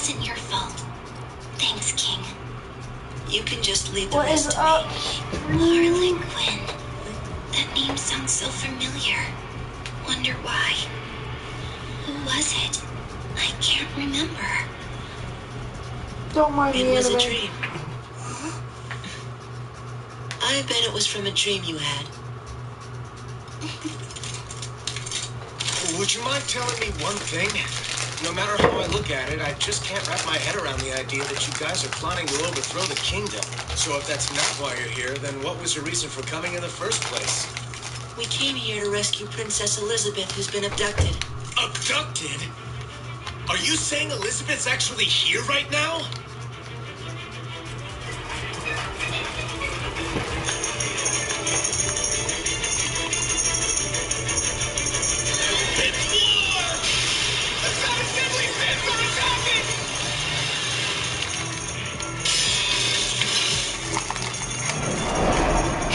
wasn't your fault. Thanks, King. You can just leave the What rest is to up? me. Harley Quinn. That name sounds so familiar. Wonder why. Who was it? I can't remember. Don't mind It me, was a anime. dream. I bet it was from a dream you had. Would you mind telling me one thing? No matter how I look at it, I just can't wrap my head around the idea that you guys are plotting to overthrow the kingdom. So if that's not why you're here, then what was your reason for coming in the first place? We came here to rescue Princess Elizabeth, who's been abducted. Abducted? Are you saying Elizabeth's actually here right now? It's war! The seven deadly sins are attacking!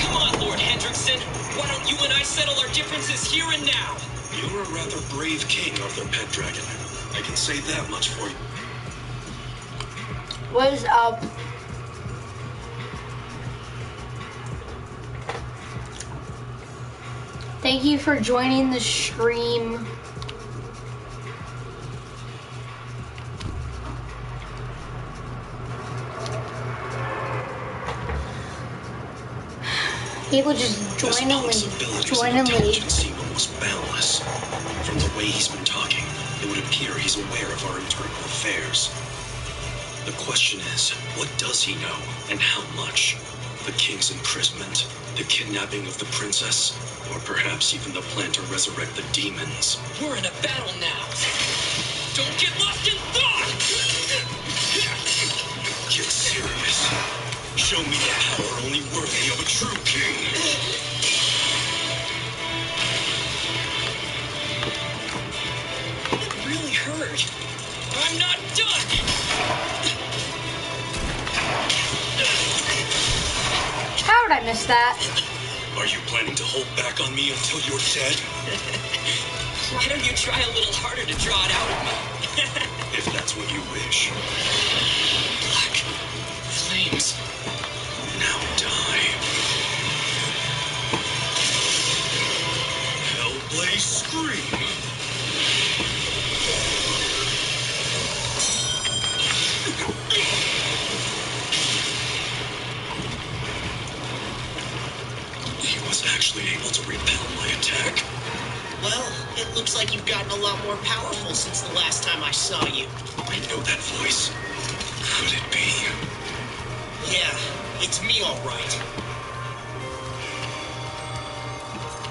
Come on, Lord Hendrickson. Why don't you and I settle our differences here and now? You're a rather brave king, Arthur Pendragon. I can say that much for you. What is up? Thank you for joining the stream. People just joining Intelligence seem almost boundless. From the way he's been talking, it would appear he's aware of our internal affairs. The question is, what does he know, and how much? The king's imprisonment, the kidnapping of the princess, or perhaps even the plan to resurrect the demons. We're in a battle now. Don't get lost in thought! Get serious. Show me the power only worthy of a true king. It really hurt. I'm not done! How did I miss that? Are you planning to hold back on me until you're dead? Why don't you try a little harder to draw it out of me? If that's what you wish. Black flames. Now die. Hellblaze Scream! He was actually able to repel my attack. Well, it looks like you've gotten a lot more powerful since the last time I saw you. I know that voice. Could it be? Yeah, it's me all right.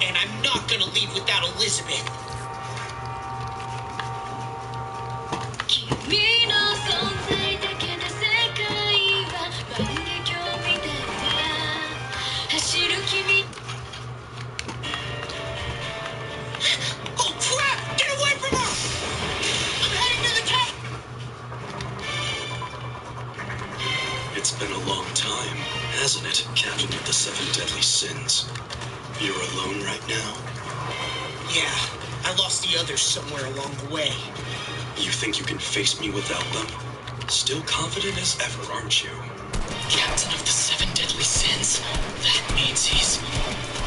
And I'm not gonna leave without Elizabeth. Oh crap! Get away from her! I'm heading to the cave! It's been a long time, hasn't it, Captain of the Seven Deadly Sins? You're alone right now? Yeah, I lost the others somewhere along the way. You think you can face me without them? Still confident as ever, aren't you? Captain of the Seven Deadly Sins. That means he's...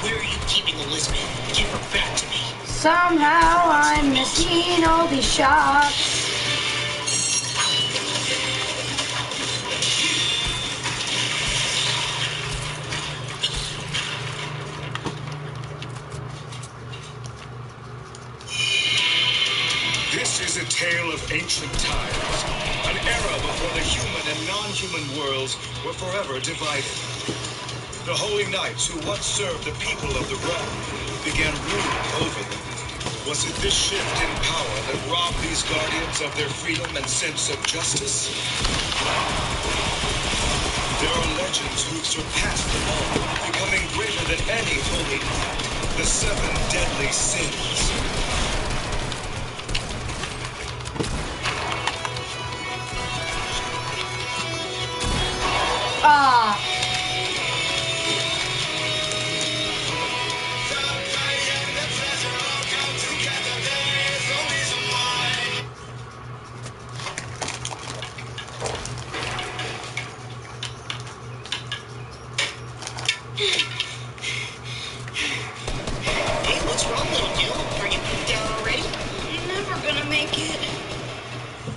Where are you keeping Elizabeth? Give her back to me. Somehow I'm missing all these shots. This is a tale of ancient times, an era before the human and non-human worlds were forever divided. The holy knights who once served the people of the realm began ruling over them. Was it this shift in power that robbed these guardians of their freedom and sense of justice? There are legends who've surpassed them all, becoming greater than any holy knight, the Seven Deadly Sins. Ah. like it.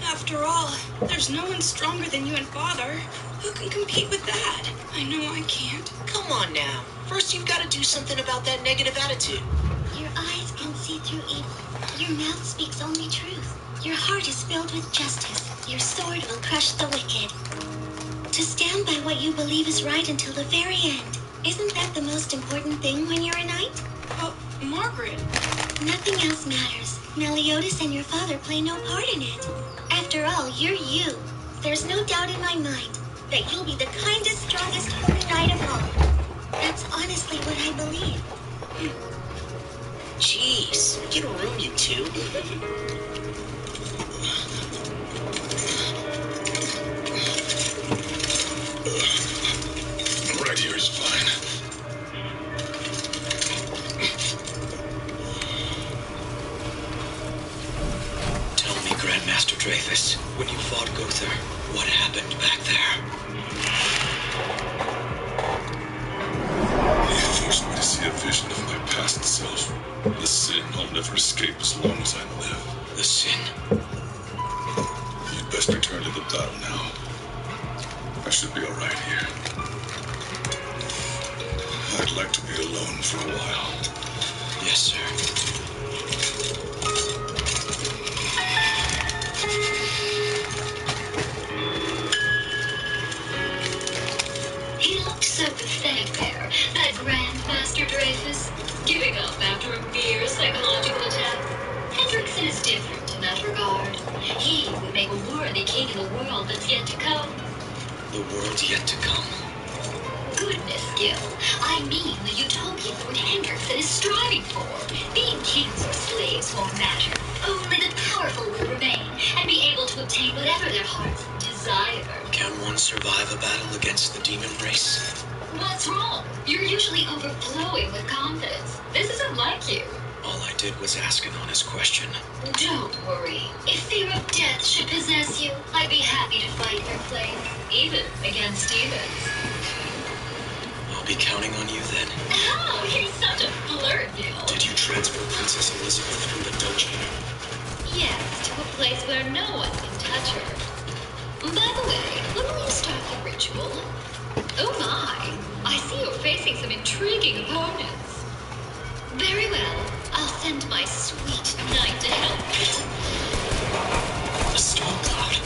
After all, there's no one stronger than you and Father. Who can compete with that? I know I can't. Come on now. First, you've got to do something about that negative attitude. Your eyes can see through evil. Your mouth speaks only truth. Your heart is filled with justice. Your sword will crush the wicked. To stand by what you believe is right until the very end. Isn't that the most important thing when you're a knight? Oh, Margaret. Nothing else matters. Meliodas and your father play no part in it. After all, you're you. There's no doubt in my mind that you'll be the kindest, strongest, holy knight of all. That's honestly what I believe. Jeez, get a room, you two. Right here is fine. Tell me, Grandmaster Dreyfus, when you fought Gother, what happened back there? He forced me to see a vision of my past self. The sin I'll never escape as long as I live. The sin? You'd best return to the battle now. I should be all right here. I'd like to be alone for a while. Yes, sir. He looked so pathetic there, that Grandmaster Dreyfus, giving up after a mere psychological attack. Hendrickson is different in that regard. He would make a worthy king in the world that's yet to come. The world yet to come. Goodness, Gil. I mean the utopia Lord Hendrickson is striving for. Being kings or slaves won't matter. Only the powerful will remain and be able to obtain whatever their hearts desire. Can one survive a battle against the demon race? What's wrong? You're usually overflowing with confidence. This isn't like you. All I did was ask an honest question. Don't worry. If fear of death should possess you, I'd be happy to fight your place, even against demons. I'll be counting on you then. Oh, he's such a flirt, Gil. Did you transfer Princess Elizabeth from the dungeon? Yes, to a place where no one can touch her. By the way, when will you start the ritual? Oh my, I see you're facing some intriguing opponents. Very well, I'll send my sweet knight to help you. A storm cloud.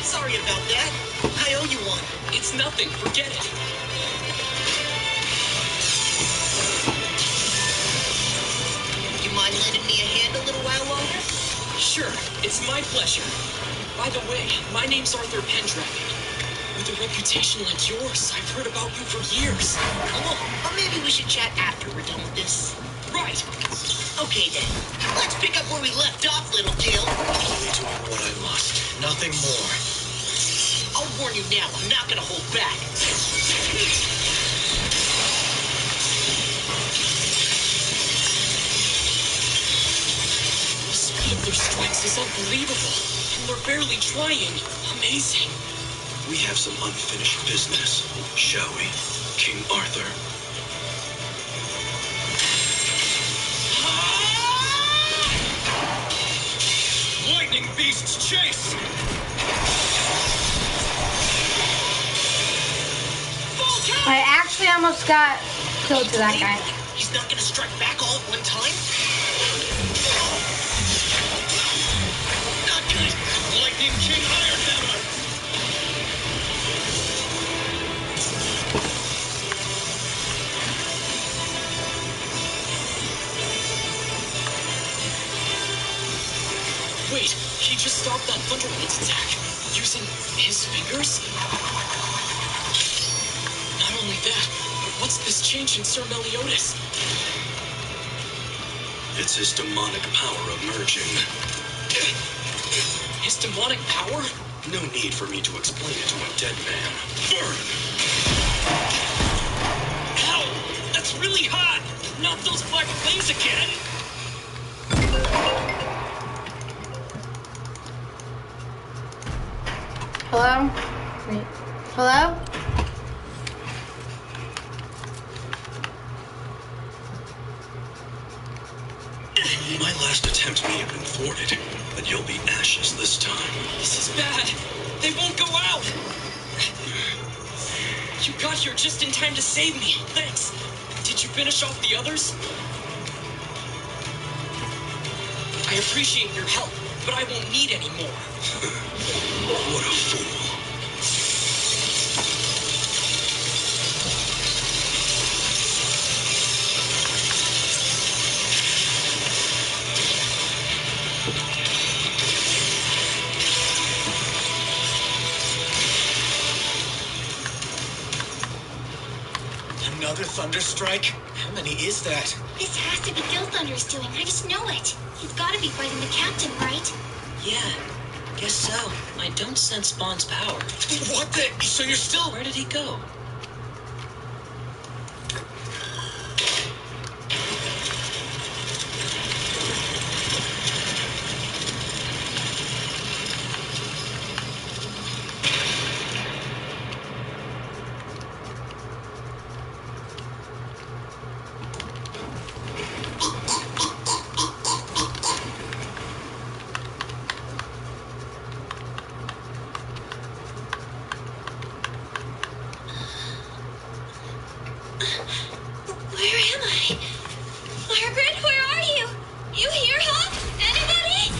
Sorry about that. I owe you one. It's nothing. Forget it. You mind lending me a hand a little while longer? Sure, it's my pleasure. By the way, my name's Arthur Pendragon. With a reputation like yours, I've heard about you for years. Oh, but maybe we should chat after we're done with this. Right. Okay then. Let's pick up where we left off, little Gil. Only doing what I must. Nothing more. I'll warn you now, I'm not gonna hold back. The speed of their strikes is unbelievable. And they're barely trying. Amazing. We have some unfinished business, shall we, King Arthur? Lightning beasts chase! I actually almost got killed to that guy. He's not gonna strike back all at one time? Not good! Lightning King Ironhammer! Wait, he just stopped that Thunderbolt's attack using his fingers? Not only that, but what's this change in Sir Meliodas? It's his demonic power emerging. His demonic power? No need for me to explain it to a dead man. Burn! Ow! That's really hot! Not those black flames again! Hello? Wait. Hello? My last attempt may have been thwarted, but you'll be ashes this time. This is bad. They won't go out. You got here just in time to save me. Thanks. Did you finish off the others? I appreciate your help, but I won't need any more. What a fool. Another thunderstrike? How many is that? This has to be Gil Thunder's doing. I just know it. He's got to be fighting the captain, right? Yeah, guess so. I don't sense Bond's power. What the? So you're still... Where did he go? Where am I? Margaret, where are you? You here, huh? Anybody?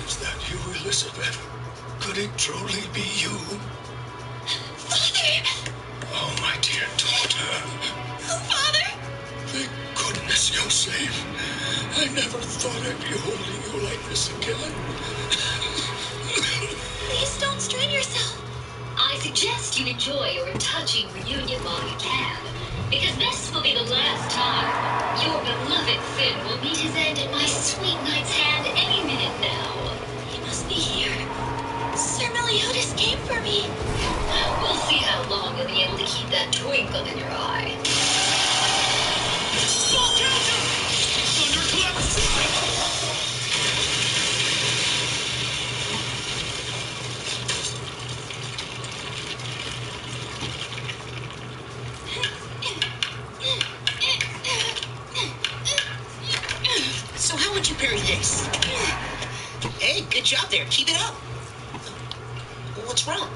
Is that you, Elizabeth? Could it truly be you? Father! Oh, my dear daughter. Father! Thank goodness you're safe. I never thought I'd be holding you like this again. Please don't strain yourself. I suggest you enjoy your touching reunion while you can, because this will be the last time your beloved Finn will meet his end at my sweet knight's hand any minute now. He must be here. Sir Meliodas came for me. We'll see how long you'll be able to keep that twinkle in your eye. Small counter! Thunderclap strike! So how would you parry this? Hey, good job there. Keep it up. What's wrong?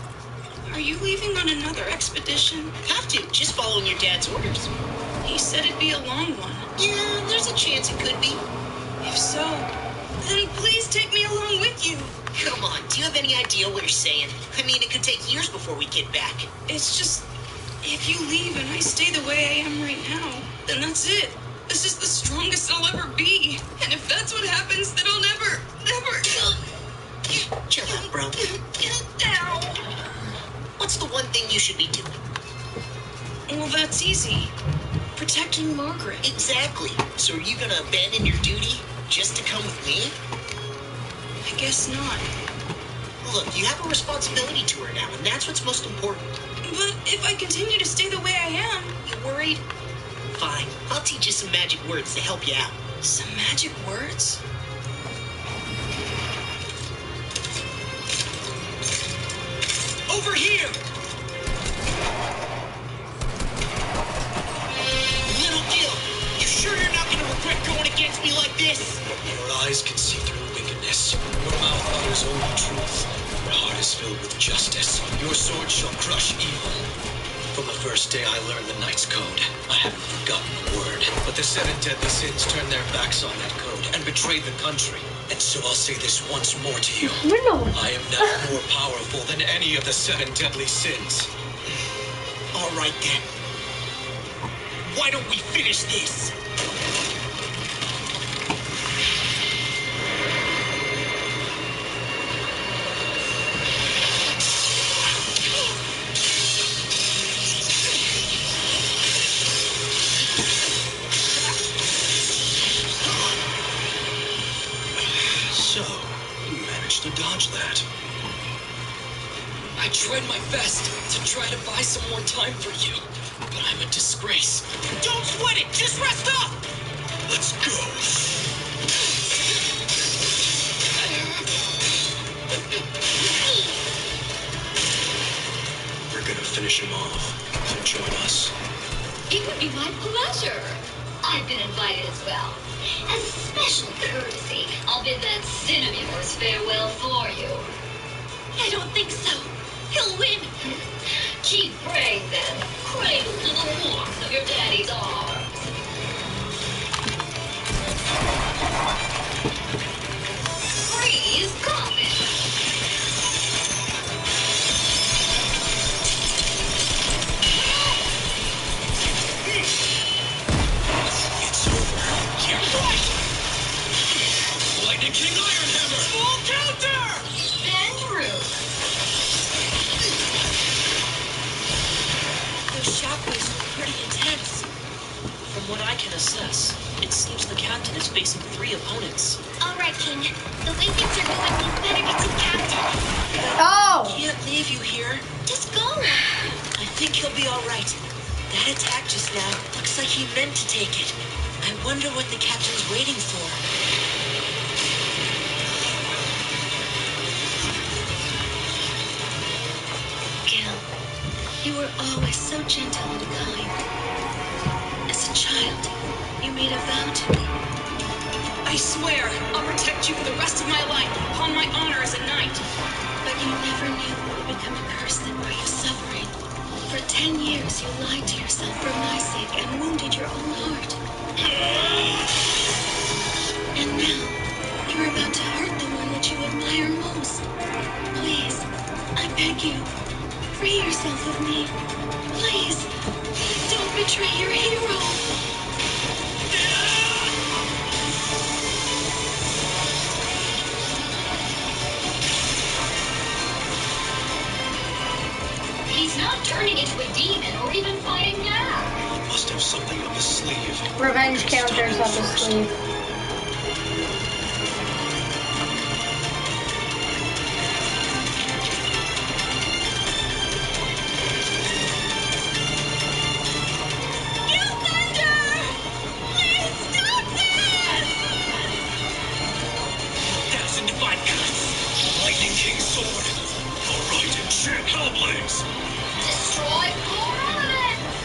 Are you leaving on another expedition? Have to. Just following your dad's orders. He said it'd be a long one. Yeah, there's a chance it could be. If so, then please take me along with you. Come on, do you have any idea what you're saying? I mean, it could take years before we get back. It's just, if you leave and I stay the way I am right now, then that's it. This is the strongest I'll ever be. And if that's what happens, then I'll never... Chill out, bro. Ow. What's the one thing you should be doing? Well, that's easy. Protecting Margaret. Exactly. So are you gonna abandon your duty just to come with me? I guess not. Look, you have a responsibility to her now, and that's what's most important. But if I continue to stay the way I am... You worried? Fine. I'll teach you some magic words to help you out. Some magic words? Over here! Little Gil, you sure you're not gonna regret going against me like this? Your eyes can see through wickedness. Your mouth utters only truth. Your heart is filled with justice. Your sword shall crush evil. From the first day I learned the Knight's Code, I haven't forgotten a word. But the 7 deadly sins turned their backs on that code and betrayed the country. And so I'll say this once more to you. I am now more powerful than any of the 7 deadly sins. All right, then. Why don't we finish this? So, you managed to dodge that. I tried my best to try to buy some more time for you, but I'm a disgrace. Don't sweat it! Just rest up! Let's go. finish him off, come join us. It would be my pleasure. I've been invited as well. As a special courtesy, I'll bid that sin of yours farewell for you. I don't think so. He'll win. Keep praying then, cradled to the warmth of your daddy's arms. Freeze coffin. It's over. You're right! Lightning King Ironhammer! Full counter! Then through. Those shockwaves were pretty intense. From what I can assess, it seems the captain is facing 3 opponents. All right, King. The way things are going, we better get to the captain. Oh! Can't leave you here. Just go. I think he'll be all right. That attack just now looks like he meant to take it. I wonder what the captain's waiting for. Gil, you were always so gentle and kind. As a child, you made a vow to me. I swear, I'll protect you for the rest of my life, upon my honor as a knight. But you never knew it would become a curse that brought you suffering. For 10 years, you lied to yourself for my sake and wounded your own heart. And now, you're about to hurt the one that you admire most. Please, I beg you, free yourself of me. Please, don't betray your hero. He's not turning into a demon or even fighting now. He must have something up his sleeve. Revenge counters up his sleeve. Dazzling divine cuts! Lightning King sword! Alright, enchant Hellblades! Destroy more elements!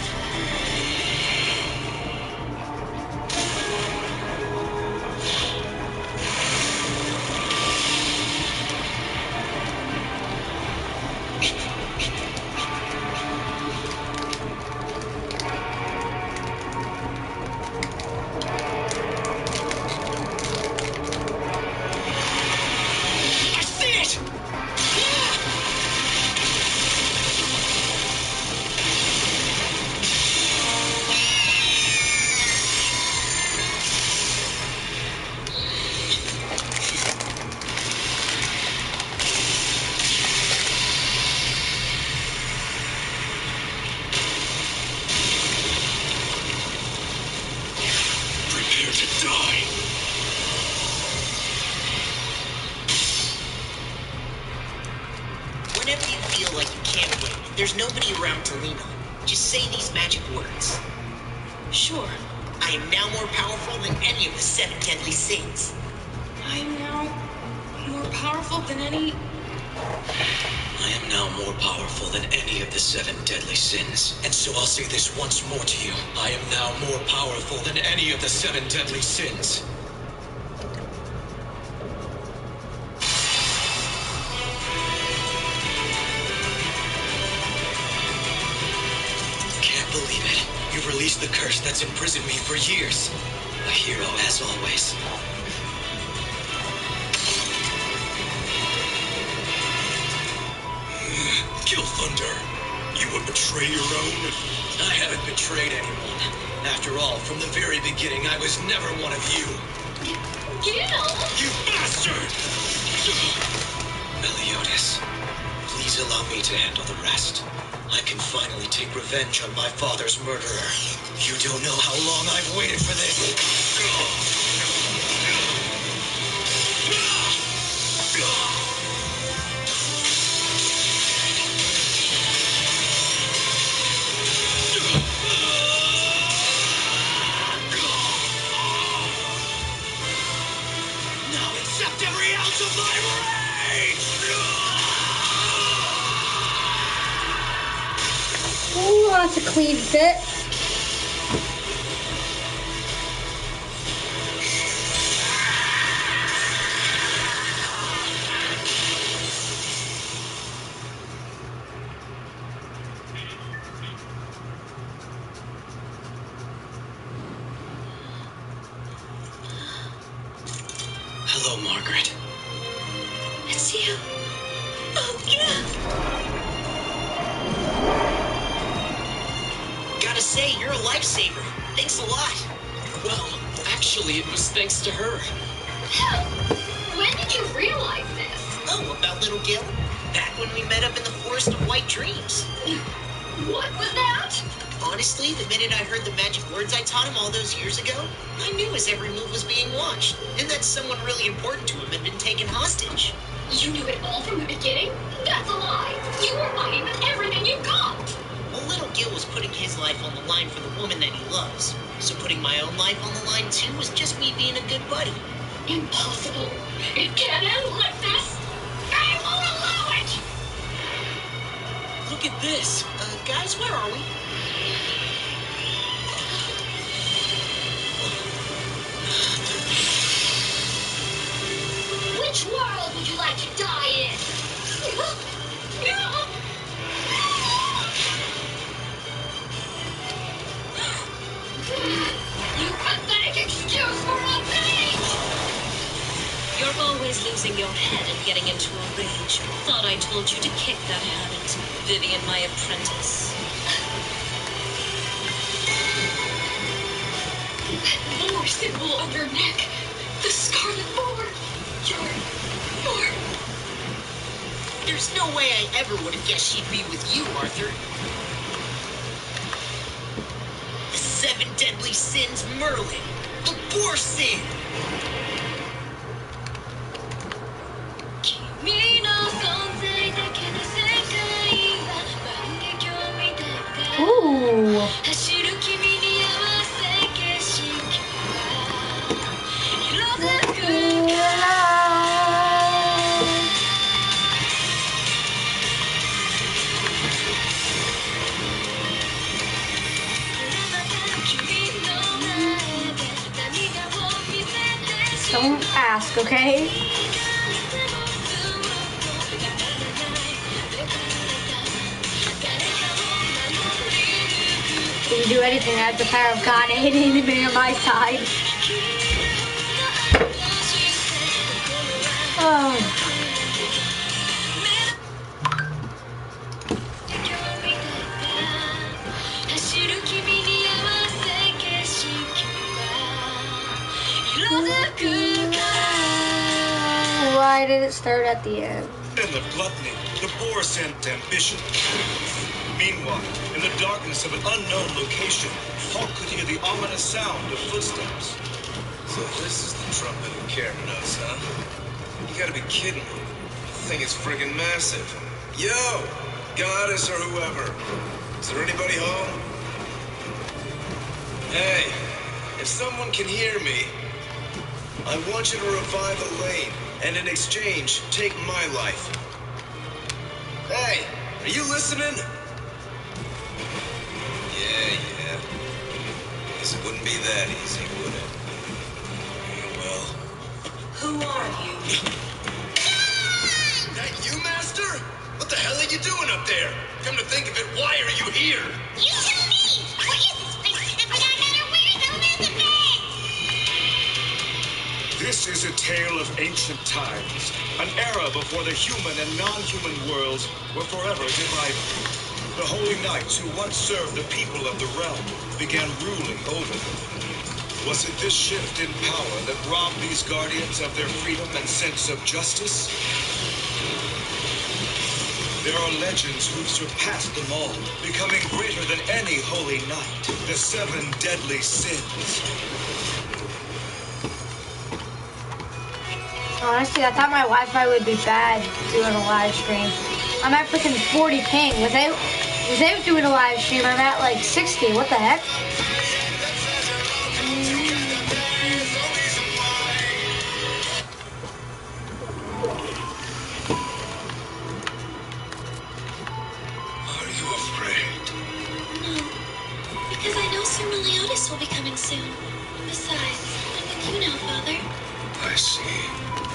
I see it! Prepare to die! Whenever you feel like you can't win, there's nobody around to lean on. Just say these magic words. Sure, I am now more powerful than any of the 7 deadly sins. I am now more powerful than any... I am now more powerful than any of the 7 deadly sins. And so I'll say this once more to you. I am now more powerful than any of the 7 deadly sins. Can't believe it. You've released the curse that's imprisoned me for years. A hero, as always. Kill Thunder. You would betray your own? I haven't betrayed anyone. After all, from the very beginning, I was never one of you. Gil! You bastard! Meliodas, please allow me to handle the rest. I can finally take revenge on my father's murderer. You don't know how long I've waited for this. Now accept every ounce of my rage! that's a clean fit. Hello, Margaret. It's you. Oh, yeah. Gotta say, you're a lifesaver. Thanks a lot. Well, actually, it was thanks to her. When did you realize this? Oh, about little Gil? Back when we met up in the Forest of White Dreams. What was that? Honestly, the minute I heard the magic words I taught him all those years ago, I knew his every move was being watched, and that someone really important to him had been taken hostage. You knew it all from the beginning? That's a lie. You were fighting with everything you got. Well, little Gil was putting his life on the line for the woman that he loves. So putting my own life on the line too was just me being a good buddy. Impossible. It can't end like this. I won't allow it. Look at this. Guys, where are we? Which world would you like to die in? You pathetic excuse for a page! You're always losing your head and getting into a rage. Thought I told you to kick that habit, Vivian, my apprentice. That boar symbol on your neck. The scarlet boar. You're... There's no way I ever would have guessed she'd be with you, Arthur. The 7 deadly sins, Merlin. The boar sin. Ooh. Don't ask, okay? If you do anything, I have the power of God and enemy on my side. Oh. Why did it start at the end? And the gluttony, the boar scent ambition. Meanwhile, in the darkness of an unknown location, Hulk could hear the ominous sound of footsteps. So this is the trumpet of Carados, huh? You gotta be kidding me. The thing is friggin' massive. Yo! Goddess or whoever. Is there anybody home? Hey, if someone can hear me, I want you to revive Elaine, and in exchange, take my life. Hey, are you listening? Yeah. Guess it wouldn't be that easy, would it? Yeah, well. Who are you? That you, Master? What the hell are you doing up there? Come to think of it, why are you here? You tell me! What is this place? I forgot how to wear Elizabeth! This is a tale of ancient times, an era before the human and non-human worlds were forever divided. The holy knights who once served the people of the realm began ruling over them. Was it this shift in power that robbed these guardians of their freedom and sense of justice? There are legends who've surpassed them all, becoming greater than any holy knight, the 7 deadly sins. Honestly, I thought my Wi-Fi would be bad doing a live stream. I'm at freaking 40 ping. Without doing a live stream, I'm at like 60. What the heck? Are you afraid? No,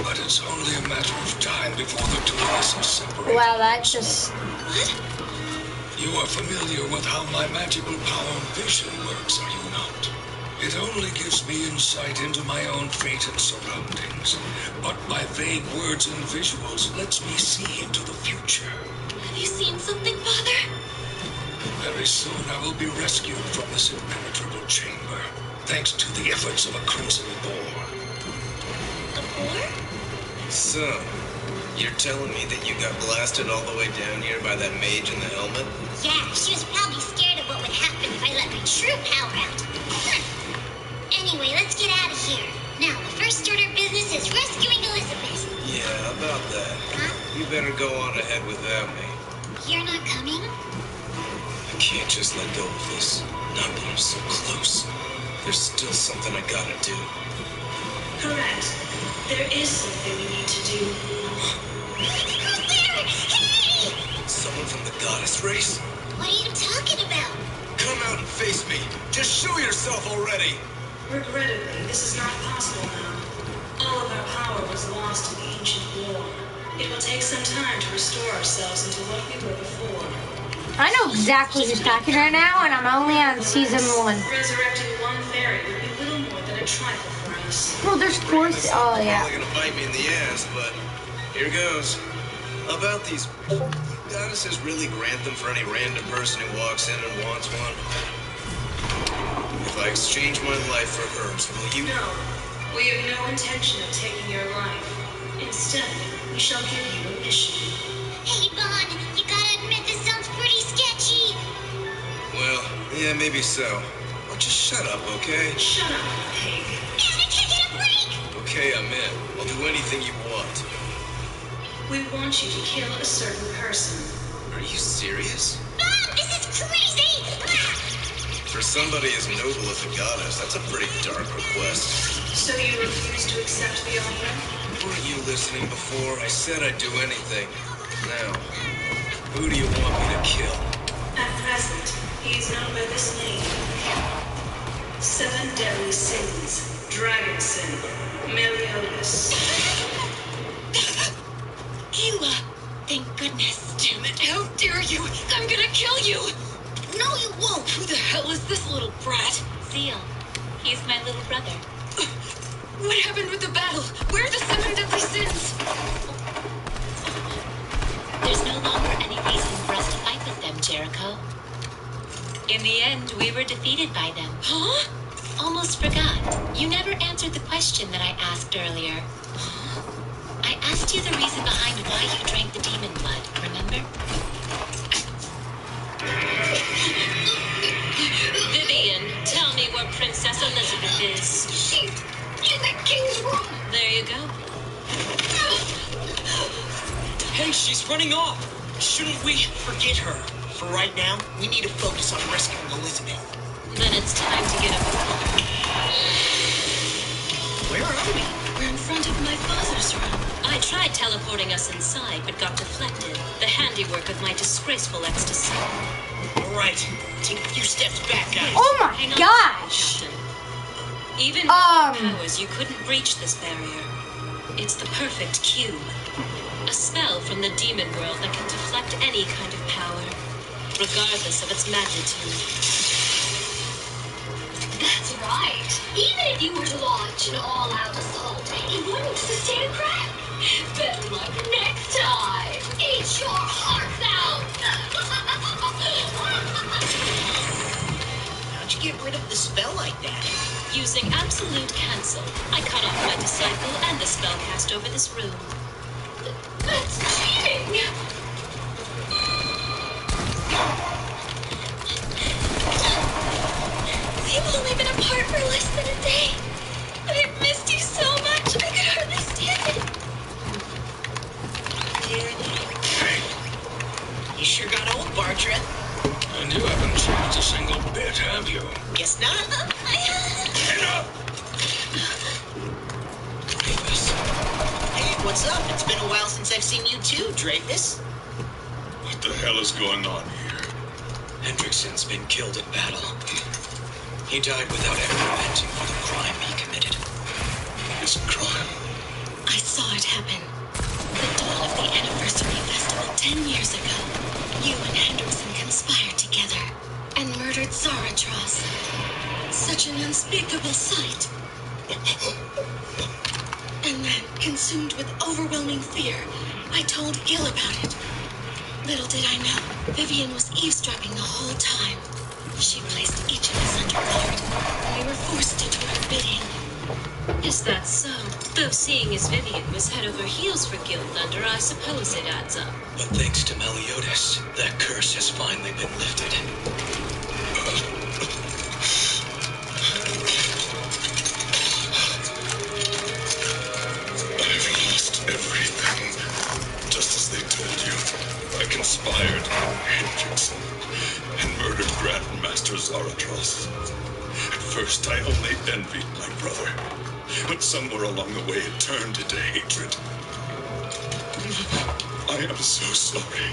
But it's only a matter of time before the two of us are separated. Wow, that's just... What? You are familiar with how my magical power vision works, are you not? It only gives me insight into my own fate and surroundings. But my vague words and visuals lets me see into the future. Have you seen something, Father? Very soon I will be rescued from this impenetrable chamber, thanks to the efforts of a crimson boar. A boar? So, you're telling me that you got blasted all the way down here by that mage in the helmet? Yeah, she was probably scared of what would happen if I let my true power out. Anyway, let's get out of here. Now, the first order of business is rescuing Elizabeth. Yeah, about that. Huh? You better go on ahead without me. You're not coming? I can't just let go of this. Not when I'm so close. There's still something I gotta do. Correct. There is something we need to do. Who's there? Hey! Someone from the goddess race? What are you talking about? Come out and face me. Just show yourself already. Regrettably, this is not possible now. All of our power was lost in the ancient war. It will take some time to restore ourselves into what we were before. I know exactly who's talking right now, and I'm only on season 1. Resurrecting one fairy would be little more than a trifle for us. Well, there's 4... Oh, yeah. Probably gonna bite me in the ass, but here goes. About these goddesses really grant them for any random person who walks in and wants one? If I exchange my life for hers, will you? No, we have no intention of taking your life. Instead, we shall give you a mission. Hey, Vaughn, you gotta admit this sounds pretty sketchy. Well, yeah, maybe so. Well, just shut up, okay? Shut up, pig. Man, I can't get a break! Okay, I'm in. I'll do anything you want. We want you to kill a certain person. Are you serious? Mom, this is crazy! Ah! For somebody as noble as a goddess, that's a pretty dark request. So you refuse to accept the offer? Weren't you listening before? I said I'd do anything. Now, who do you want me to kill? At present, he is known by this name. 7 deadly sins. Dragon sin. Meliodas. Ewa, thank goodness. Damn it, how dare you! I'm gonna kill you! No, you won't. Who the hell is this little brat? Seal. He's my little brother. What happened with the battle? Where are the 7 deadly sins? There's no longer any reason for us to fight with them, Jericho. In the end, we were defeated by them. Huh? Almost forgot. You never answered the question that I asked earlier. I asked you the reason behind why you drank the demon blood, remember? Vivian, tell me where Princess Elizabeth is. She's in the king's room. There you go. Hey, she's running off. Shouldn't we forget her? For right now, we need to focus on rescuing Elizabeth. Then it's time to get up. Where are we? We're in front of my father's room. I tried teleporting us inside, but got deflected. The handiwork of my disgraceful ecstasy. All right, take a few steps back, guys. Oh my Hang on, gosh! Captain. Even with your powers, you couldn't breach this barrier. It's the perfect cube. A spell from the demon world that can deflect any kind of power, regardless of its magnitude. That's right. Even if you were to launch an all-out assault, it wouldn't sustain a crack. Better luck next time. Eat your hearts out. How'd you get rid of the spell like that? Using absolute cancel, I cut off my disciple and the spell cast over this room. That's cheating. We've only been apart for less than a day. But I've missed you so much, I could hardly stand it. You sure got old, Bartra. And you haven't changed a single bit, have you? Guess not. Enough! Hey, what's up? It's been a while since I've seen you too, Dreyfus. What the hell is going on here? Hendrickson's been killed in battle. He died without ever repenting for the crime he committed. His crime? I saw saw it happen. The dawn of the anniversary festival 10 years ago, you and Hendrickson conspired together and murdered Zaratros. Such an unspeakable sight. And then, consumed with overwhelming fear, I told Gil about it. Little did I know, Vivian was eavesdropping the whole time. She placed each of us under guard, and we were forced to do her bidding. Is that so? Though seeing as Vivian was head over heels for Gil Thunder, I suppose it adds up. But thanks to Meliodas, that curse has finally been lifted. I've lost everything. Just as they told you, I conspired with Hendrickson and murdered Grandmaster Zaratros. At first, I only envied my brother, but somewhere along the way it turned into hatred. I am so sorry.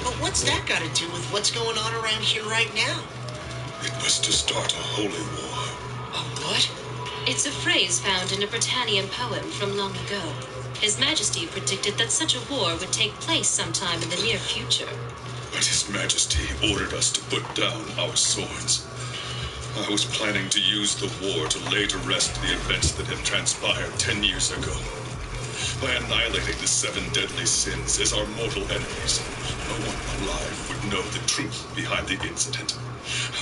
But what's that got to do with what's going on around here right now? It was to start a holy war. A what? It's a phrase found in a Britannian poem from long ago. His Majesty predicted that such a war would take place sometime in the near future. But His Majesty ordered us to put down our swords. I was planning to use the war to lay to rest the events that had transpired 10 years ago. By annihilating the 7 deadly sins as our mortal enemies, no one alive would know the truth behind the incident.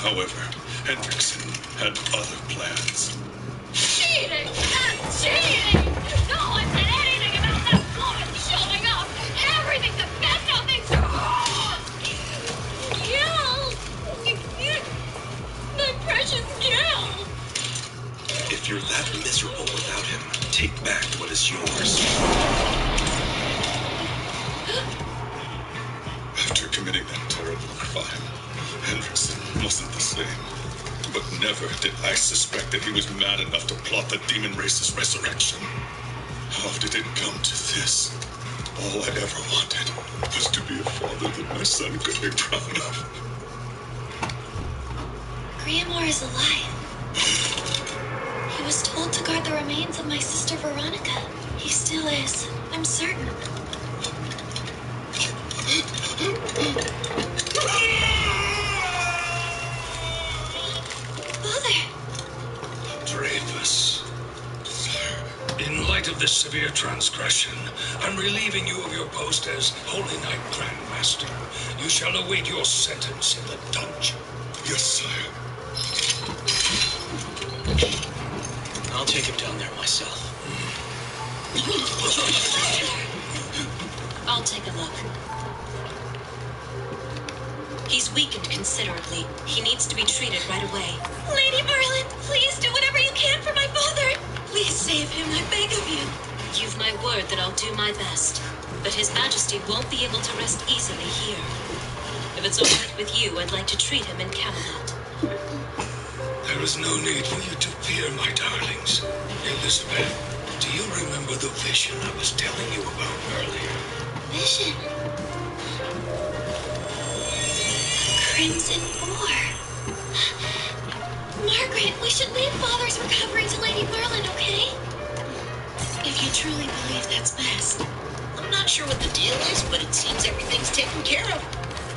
However, Hendrickson had other plans. Cheating! That's cheating! No one said anything about that woman showing up! Everything's a mess, nothing's... Gil! My precious Gil! If you're that miserable without him, take back what is yours. After committing that terrible crime, Hendrickson wasn't the same. But never did I suspect that he was mad enough to plot the demon race's resurrection. How did it come to this? All I ever wanted was to be a father that my son could be proud of. Grimoire is alive. He was told to guard the remains of my sister Veronica. He still is. I'm certain. Father! Dreyfus. In light of this severe transgression, I'm relieving you of your post as Holy Knight Grandmaster. You shall await your sentence in the dungeon. Yes, sire. I'll take him down there myself. I'll take a look. He's weakened considerably. He needs to be treated right away. Lady Merlin, please do whatever you can for my father. Please save him, I beg of you. You've my word that I'll do my best. But His Majesty won't be able to rest easily here. If it's all right with you, I'd like to treat him in Camelot. There is no need for you to fear, my darlings. Elizabeth, do you remember the vision I was telling you about earlier? Vision. Crimson Boar. Margaret, we should leave Father's recovery to Lady Merlin, okay? If you truly believe that's best. I'm not sure what the deal is, but it seems everything's taken care of.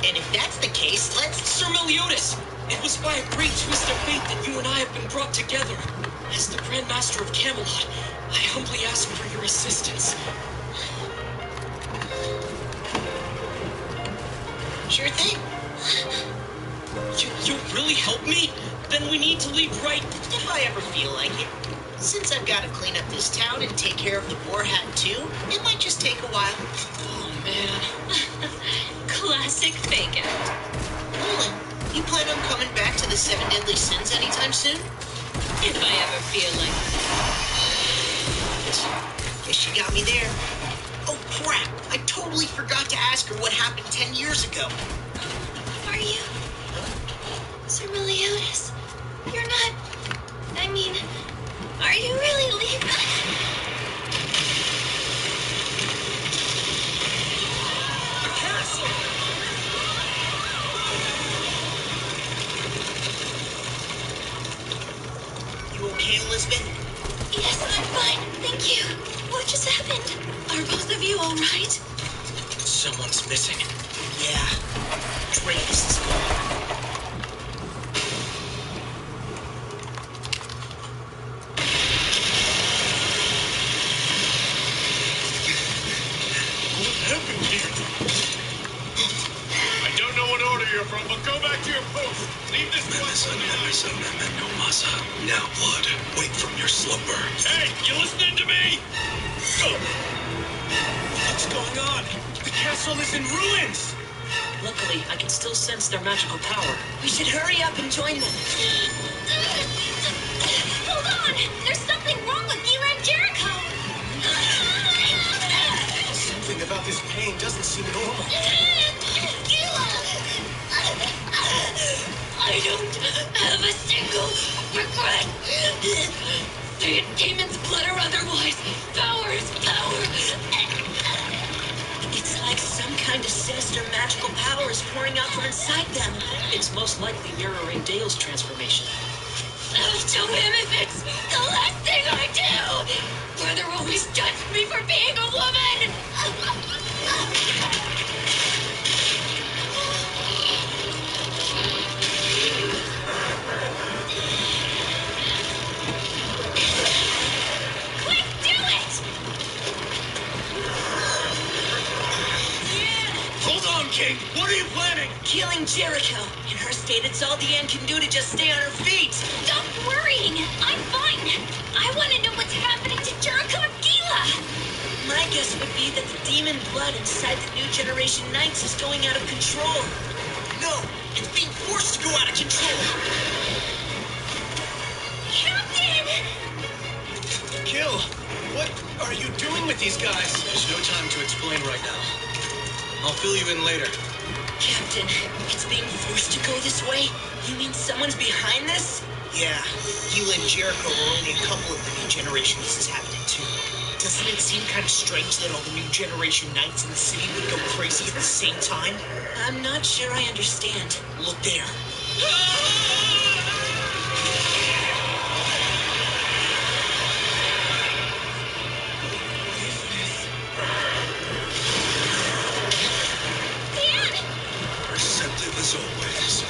And if that's the case, let's... Sir Meliodas! It was by a great twist of fate that you and I have been brought together. As the Grand Master of Camelot, I humbly ask for your assistance. Sure thing. You'll really help me? Then we need to leave right... If I ever feel like it. Since I've got to clean up this town and take care of the boar hat too, it might just take a while. Oh, man. Classic fake out. Nolan, you plan on coming back to the 7 deadly sins anytime soon? If I ever feel like it. Guess she got me there. Oh, crap. I totally forgot to ask her what happened 10 years ago. Are you... Sir Meliodas? You're not... I mean... Are you really leaving? The castle! You okay, Elizabeth? Yes, I'm fine. Thank you. What just happened? you all right? Someone's missing. Yeah. Dreyfus is gone. What happened here? I don't know what order you're from, but go back to your post. Leave this place. Now, Blood, wake from your slumber. Hey, you listening to me? What's going on? The castle is in ruins! Luckily, I can still sense their magical power. We should hurry up and join them. Hold on! There's something wrong with Gila and Jericho! Something about this pain doesn't seem normal. Gila! I don't have a single regret. Say it demon's blood or otherwise. Power is power. It's like some kind of sinister magical power is pouring out from inside them. It's most likely mirroring Dale's transformation. To him if it's the last thing I do. Brother always judged me for being a woman. Quick, do it! Hold on, King! What are you planning? Killing Jericho. In her state, it's all Deanne can do to just stay on her feet. Stop worrying! I'm fine! I want to know what's happening to Jericho and Gila! My guess would be that the demon blood inside the new generation Knights is going out of control. No, it's being forced to go out of control. Captain! Kill! What are you doing with these guys? There's no time to explain right now. I'll fill you in later. Captain, it's being forced to go this way? You mean someone's behind this? Yeah, Gila and Jericho are only a couple of the new generation this is happening to. Doesn't it seem kind of strange that all the new generation Knights in the city would go crazy at the same time? I'm not sure I understand. Look there. Perceptive as always.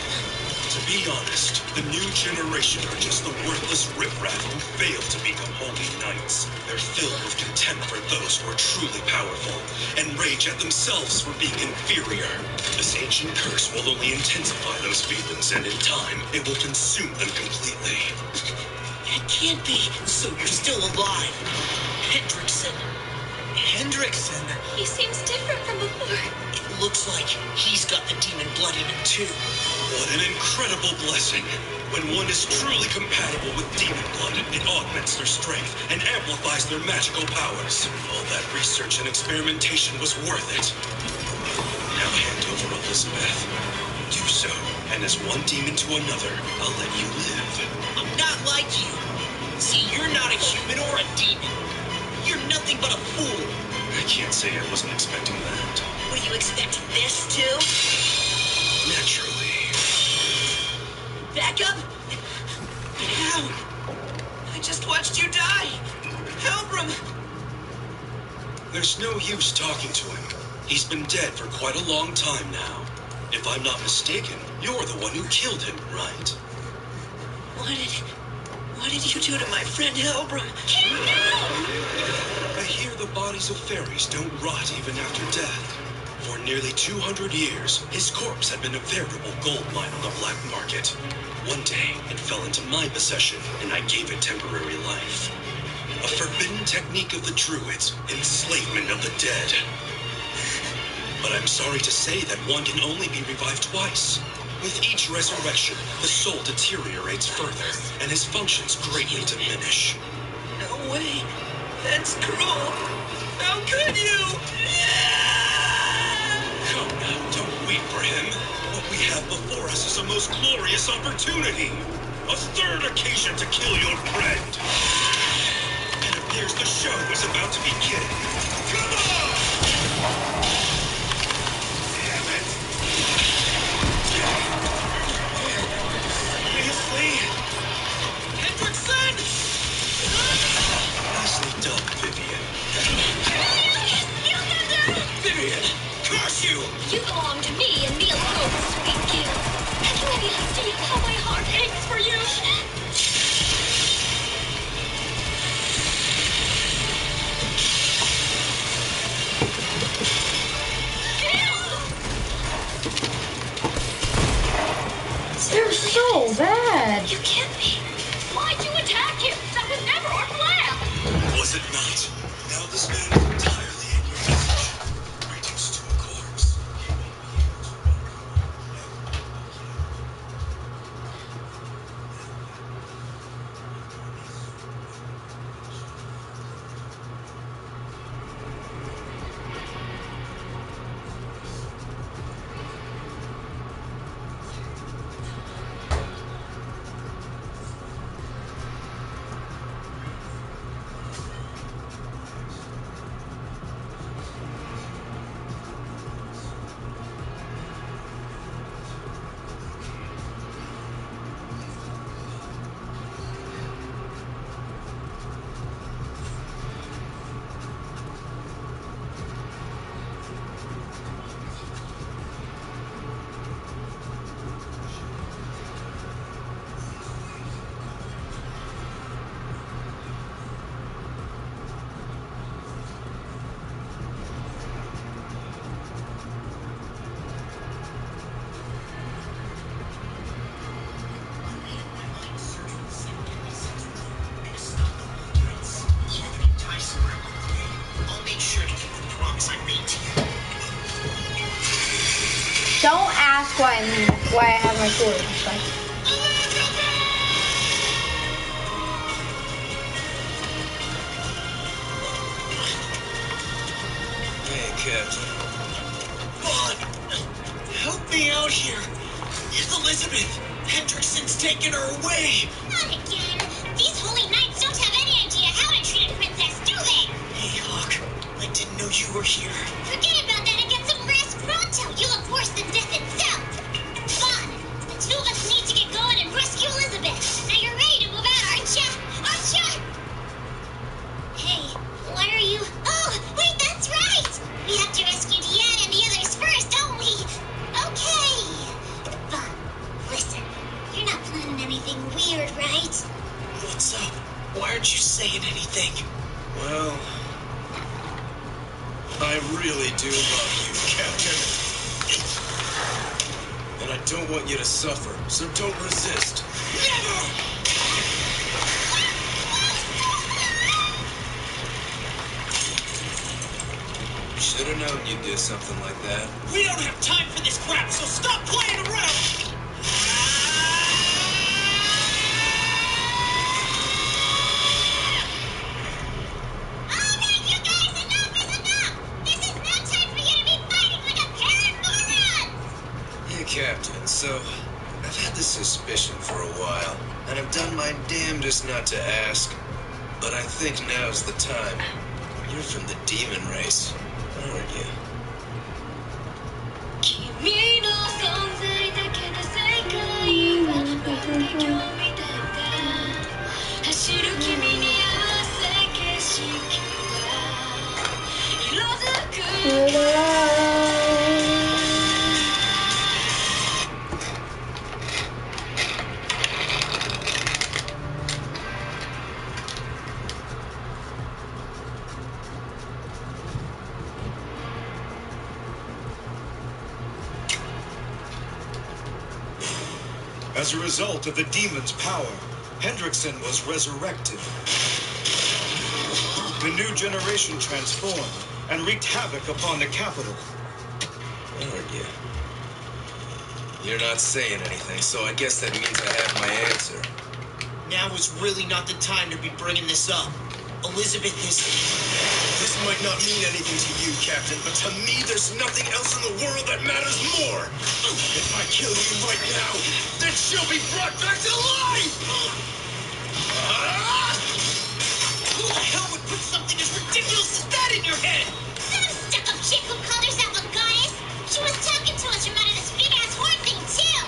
To be honest, the new generation are just the worthless riffraff who fail to become holy knights. They're filled with contempt for those who are truly powerful, and rage at themselves for being inferior. This ancient curse will only intensify those feelings, and in time, it will consume them completely. It can't be. So you're still alive. Hendrickson. Hendrickson? He seems different from before. It looks like he's got the demon blood in him too. What an incredible blessing. When one is truly compatible with demon blood, it augments their strength and amplifies their magical powers. All that research and experimentation was worth it. Now hand over Elizabeth. Do so, and as one demon to another, I'll let you live. I'm not like you. See, you're not a human or a demon. You're nothing but a fool. I can't say I wasn't expecting that. What are you expecting this too? Naturally. Back up? How? I just watched you die. Helbram! There's no use talking to him. He's been dead for quite a long time now. If I'm not mistaken, you're the one who killed him, right? What did you do to my friend Helbram? I hear the bodies of fairies don't rot even after death. For nearly 200 years, his corpse had been a veritable gold mine on the black market. One day, it fell into my possession, and I gave it temporary life. A forbidden technique of the druids, enslavement of the dead. But I'm sorry to say that one can only be revived twice. With each resurrection, the soul deteriorates further, and his functions greatly diminish. No way. That's cruel. How could you? Come now, don't weep for him. What we have before us is a most glorious opportunity. A third occasion to kill your friend. It appears the show is about to begin. Come on! Damn it! Seriously? Hendrickson! Nicely done, Vivian. You got make sure to keep the promise I made to you. Don't ask why I have my sword. It's like, Hey, Captain. Bond, help me out here. Elizabeth, Hendrickson's taken her away. Not again. These holy knights don't have any idea how to treat a princess, do they? Hey, Hawk, I didn't know you were here. Forget about that and get some rest pronto. You look worse than death itself. Bond, the two of us need to get going and rescue Elizabeth. Now you're ready to move out, aren't you? Aren't you? Hey, why are you... Oh, wait, that's right. We have to rescue Deanna and the others first, don't we? Okay. Bond, listen. You're not planning anything weird, right? What's up? Why aren't you saying anything? Well, I really do love you, Captain. And I don't want you to suffer, so don't resist. Never! Should have known you'd do something like that. We don't have time for this crap, so stop playing around! Alright, you guys, enough is enough! This is no time for you to be fighting like a pair of morons! Hey, Captain, so I've had this suspicion for a while, and I've done my damnedest not to ask, but I think now's the time. You're from the demon race, aren't you? 君の存在だけで世界はまるで今日みたいだ走る君に合わせ景色は色づく As a result of the demon's power, Hendrickson was resurrected. The new generation transformed and wreaked havoc upon the capital. Aren't you? You're not saying anything, so I guess that means I have my answer. Now is really not the time to be bringing this up. Elizabeth is... This might not mean anything to you, Captain, but to me there's nothing else in the world that matters more. If I kill you right now, then she'll be brought back to life! Who the hell would put something as ridiculous as that in your head? Some stuck-up chick who called herself a goddess. She was talking to us from out of this big-ass horn thing, too.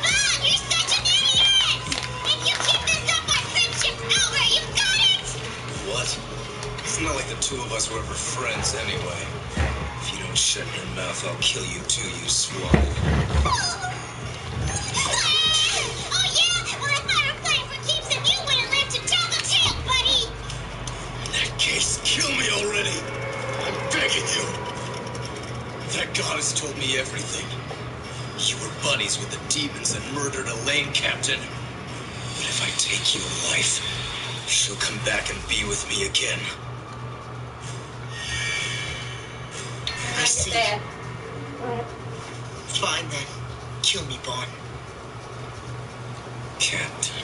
Bond, you're such an idiot! If you keep this up, our friendship's over. You got it? What? It's not like the two of us were ever friends anyway. If you don't shut your mouth, I'll kill you too, you swine. Oh yeah? Well, if I were playing for keeps, then you wouldn't live to tell the tale, buddy. In that case, kill me already! I'm begging you! That god has told me everything. You were buddies with the demons and murdered Elaine, Captain. But if I take you alive, she'll come back and be with me again. I see. Fine then. Kill me, Bond. Captain.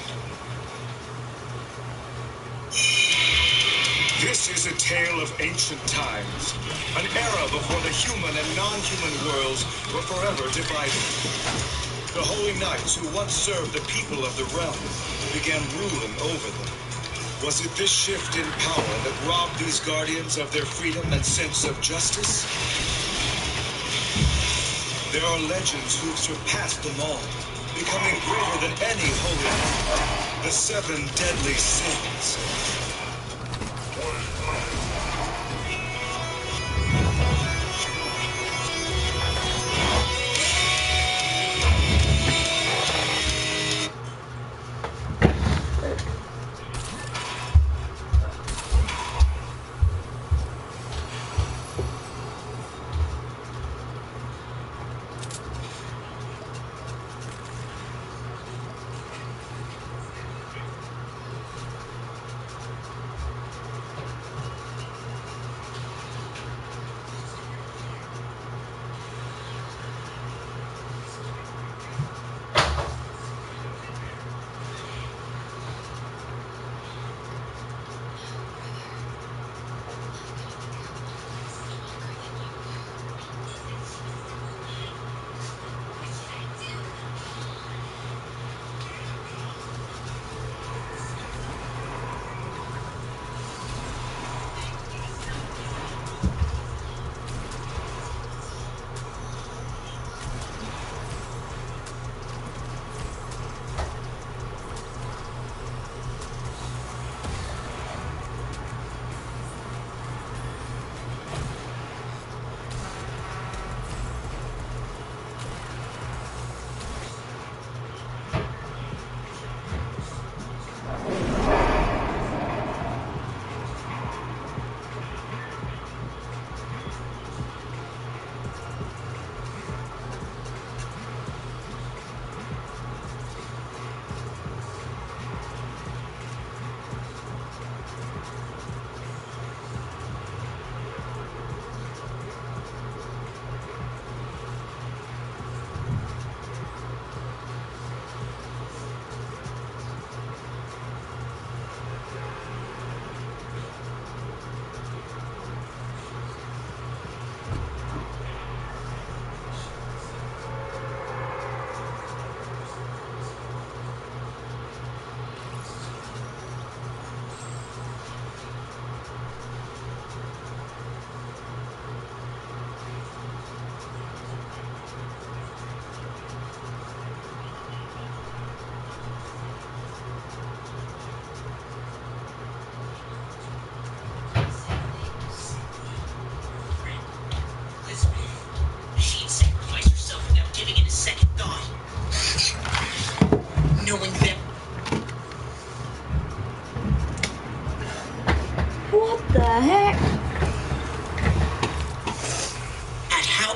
This is a tale of ancient times, an era before the human and non-human worlds were forever divided. The holy knights who once served the people of the realm began ruling over them. Was it this shift in power that robbed these guardians of their freedom and sense of justice? There are legends who've surpassed them all, becoming greater than any holy knight. The 7 deadly sins.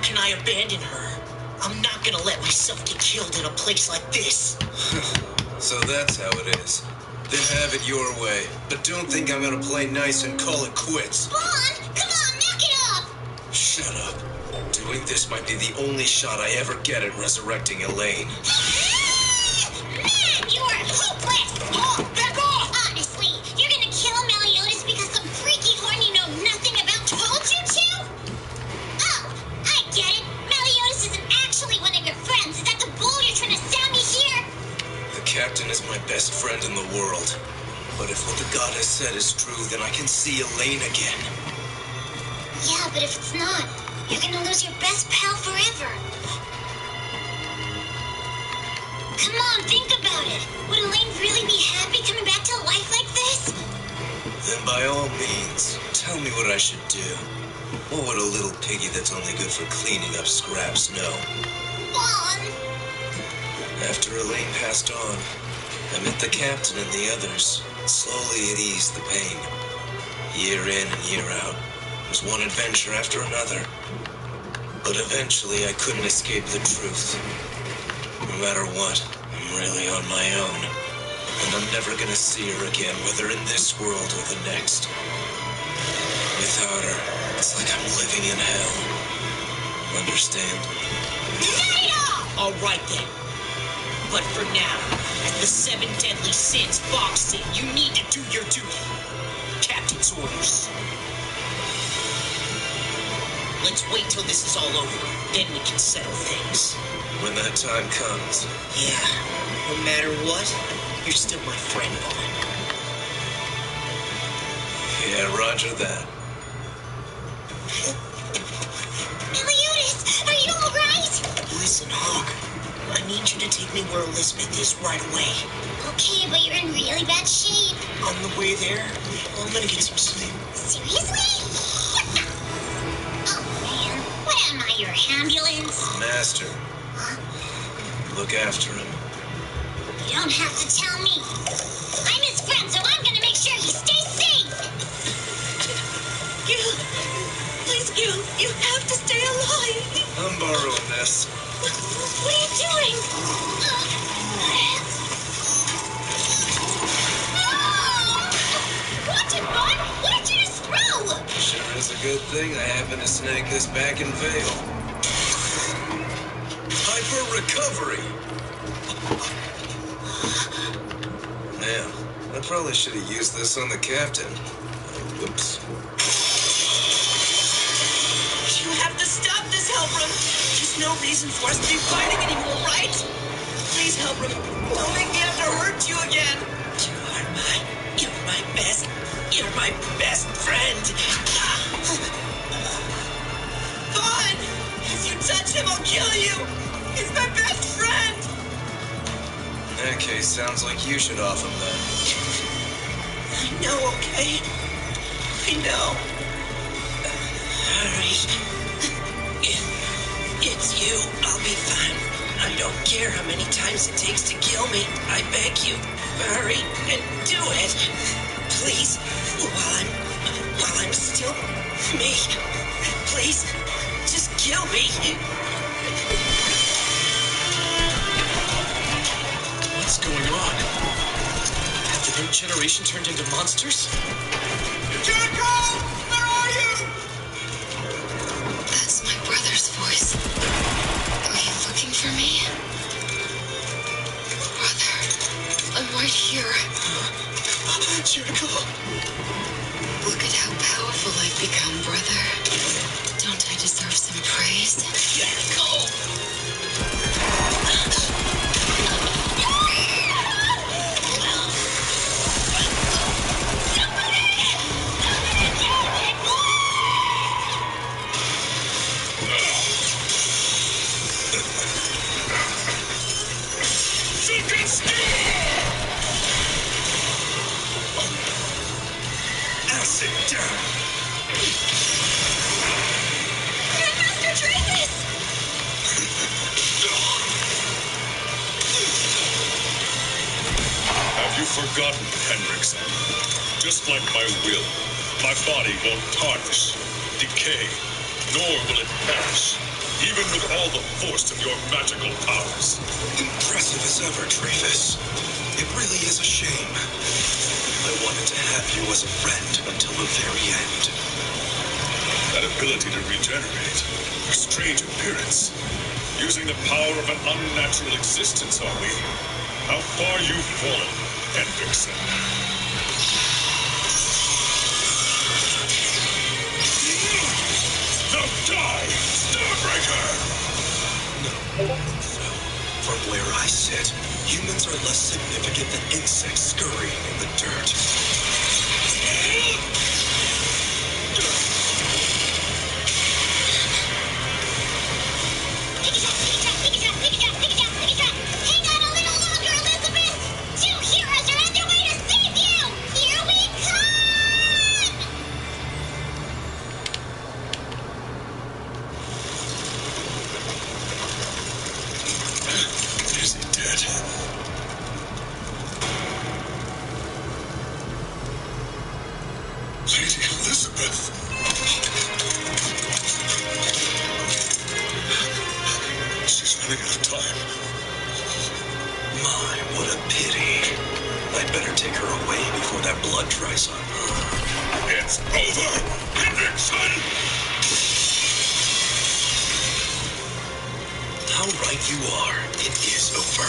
can I abandon her? I'm not gonna let myself get killed in a place like this. So that's how it is. Then have it your way. But don't think I'm gonna play nice and call it quits. Vaughn, come on, knock it off! Shut up. Doing this might be the only shot I ever get at resurrecting Elaine. Man, you are hopeless! Oh, back off! Honestly, you're gonna kill Meliodas because some freaky horn you know nothing about told you to? Oh, I get it. Meliodas isn't actually one of your friends. Is that the bull you're trying to sound me here? The captain is my best friend in the world. But if what the goddess said is true, then I can see Elaine again. Yeah, but if it's not, you're gonna lose your best pal forever. Come on, think about it. Would Elaine really be happy coming back to life like this? Then by all means, tell me what I should do. What would a little piggy that's only good for cleaning up scraps know? Vaughn! After Elaine passed on, I met the captain and the others. Slowly it eased the pain. Year in and year out, it was one adventure after another. But eventually I couldn't escape the truth. No matter what, I'm really on my own. And I'm never gonna see her again, whether in this world or the next. Without her, it's like I'm living in hell. Understand? Not at all! All right then. But for now, as the 7 deadly sins Bob said, you need to do your duty. Captain's orders. Let's wait till this is all over. Then we can settle things. When that time comes. Yeah, no matter what, you're still my friend, Vaughn. Yeah, roger that. Meliodas, are you alright? Listen, Hawk. I need you to take me where Elizabeth is right away. Okay, but you're in really bad shape. On the way there, I'm gonna get some sleep. Seriously? Oh man, what am I, your ambulance? Master. Look after him. You don't have to tell me. I'm his friend, so I'm gonna make sure he stays safe. Gil, please, Gil, you have to stay alive. I'm borrowing this. What are you doing? Watch it, Vaughn! What did you just throw? Sure is a good thing I happened to snag this back in Vale. Hyper recovery! Man, I probably should have used this on the captain. Whoops. You have to stop this, Helbram. There's no reason for us to be fighting anymore, right? Please, Helbram, don't make me have to hurt you again. You're my best friend. Vaughn, if you touch him, I'll kill you. He's my best friend. In that case, sounds like you should off him then. I know, okay? I know. Hurry. It's you. I'll be fine. I don't care how many times it takes to kill me. I beg you. Hurry and do it. Please. While I'm still me. Please. Just kill me. What's going on? Have the new generation turned into monsters? Jericho! Where are you? That's my brother's voice. Are you looking for me? Brother, I'm right here. Jericho! Look at how powerful I've become, brother. Don't I deserve some praise? Jericho! Acid down! Grandmaster Travis! Have you forgotten, Hendrickson? Just like my will, my body won't tarnish, decay, nor will it perish. even with all the force of your magical powers. Impressive as ever, Travis. It really is a shame. I wanted to have you as a friend until the very end. That ability to regenerate, your strange appearance, using the power of an unnatural existence on me. How far you've fallen, Hendrickson. Now die, Starbreaker! No. From where I sit, humans are less significant than insects scurrying in the dirt. Hang on a little longer, Elizabeth! Two heroes are on their way to save you! Here we come! Is he dead? Lady Elizabeth! She's running out of time. My, what a pity. I'd better take her away before that blood dries up. It's over, Hendrickson! How right you are. It is over.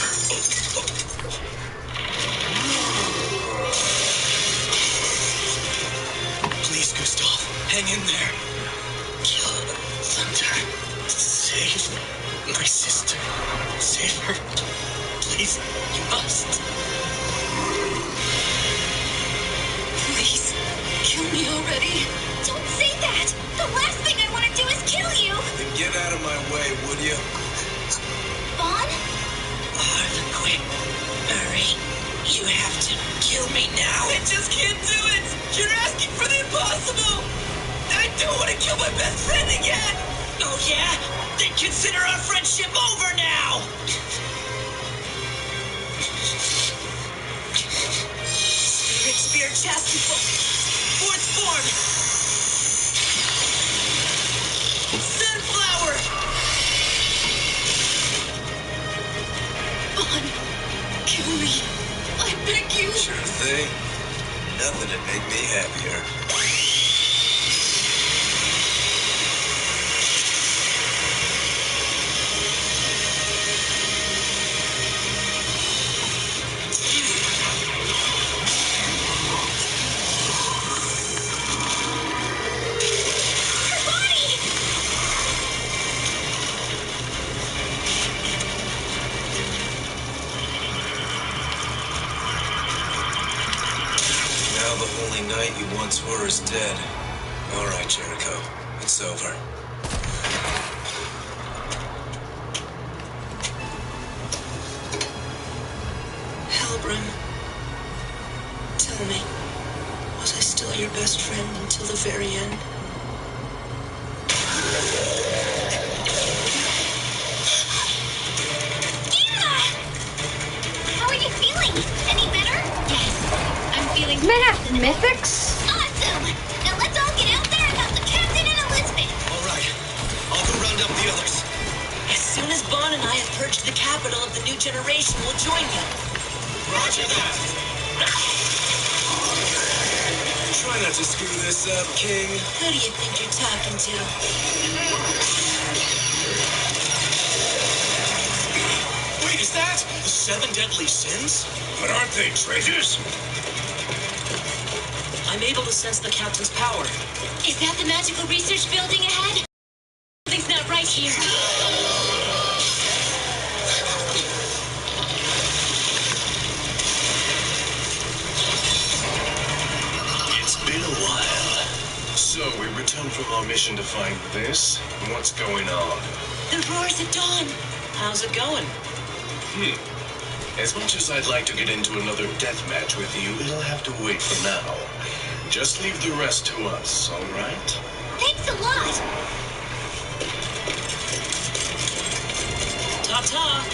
Please, Gustav, hang in there. Kill Thunder. Save my sister. Save her. Please, you must. Please, kill me already. Don't say that! The last thing I want to do is kill you! Then get out of my way, would you? Vaughn? Quick, hurry. You have to kill me now. I just can't do it! You're asking for the impossible! I don't want to kill my best friend again! Oh, yeah? Then consider our friendship over now! Spirit Spear Chastity Focus. Fourth form. Sunflower! Vaughn, kill me. I beg you. Sure thing. Nothing would make me happier. Now the holy knight you once were is dead. All right, Jericho. It's over. Helbram, tell me, was I still your best friend until the very end? How are you feeling? Any better? Yes, I'm feeling Mythics? Awesome! Now let's all get out there and help the captain and Elizabeth! All right. I'll go round up the others. As soon as Bond and I have purged the capital of the new generation, we'll join you. Roger that. Try not to screw this up, King. Who do you think you're talking to? Wait, is that the 7 deadly sins? What aren't they, traitors? I'm able to sense the captain's power. Is that the magical research building ahead? Something's not right here. It's been a while. So, we returned from our mission to find this. What's going on? The roars at dawn. How's it going? As much as I'd like to get into another death match with you, it'll have to wait for now. Just leave the rest to us, all right? Thanks a lot! Ta-ta.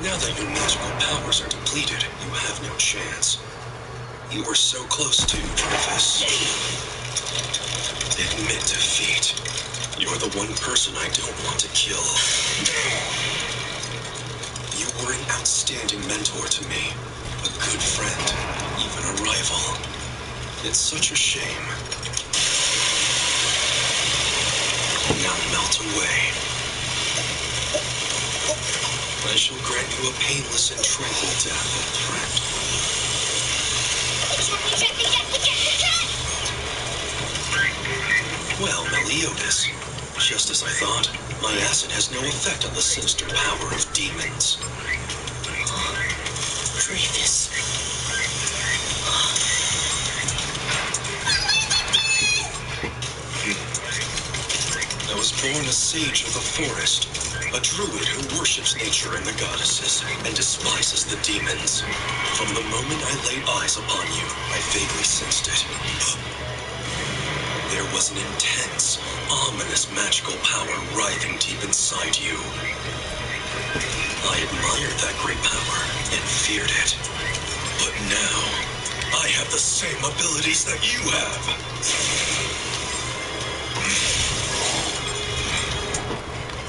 Now that your magical powers are depleted, you have no chance. You were so close to Travis. It You're the one person I don't want to kill. You were an outstanding mentor to me, a good friend, even a rival. It's such a shame. Now melt away. I shall grant you a painless and tranquil death, friend. Well, Meliodas, just as I thought, my acid has no effect on the sinister power of demons. Grievous. I was born a sage of the forest, a druid who worships nature and the goddesses, and despises the demons. From the moment I laid eyes upon you, I vaguely sensed it. There was an intense, ominous magical power writhing deep inside you. I admired that great power and feared it. But now, I have the same abilities that you have.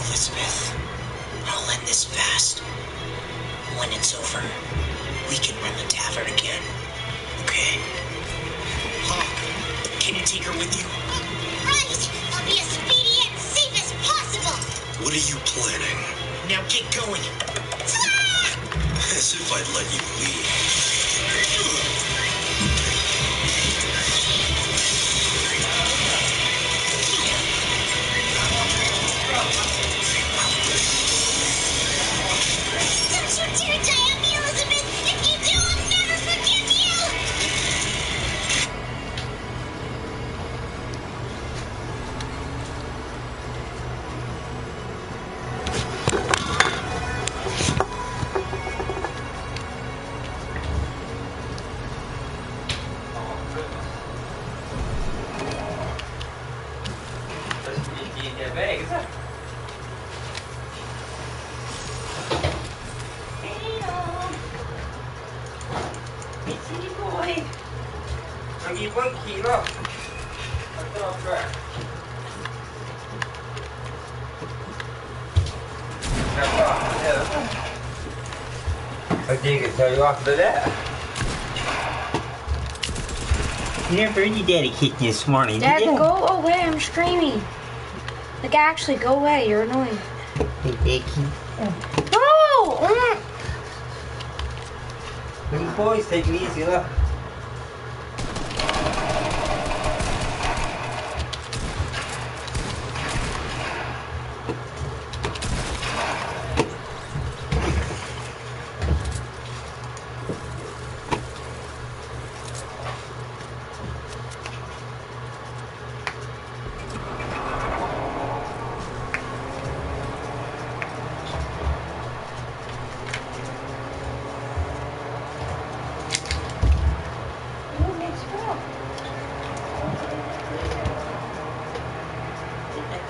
Elizabeth, I'll end this fast. When it's over, we can run the tavern again. Okay? Hawk, can you take her with you? Right! I'll be as speedy and safe as possible! What are you planning? Now get going. As if I'd let you leave. Don't you dare die on me, Elizabeth! If you do, I'll never forgive you! I think it tell you after that. You never heard your daddy kick you this morning, Dad, did you? go away. I'm screaming. Like, actually, go away. You're annoying. Hey, Dicky. No! Little boys, take it easy, look.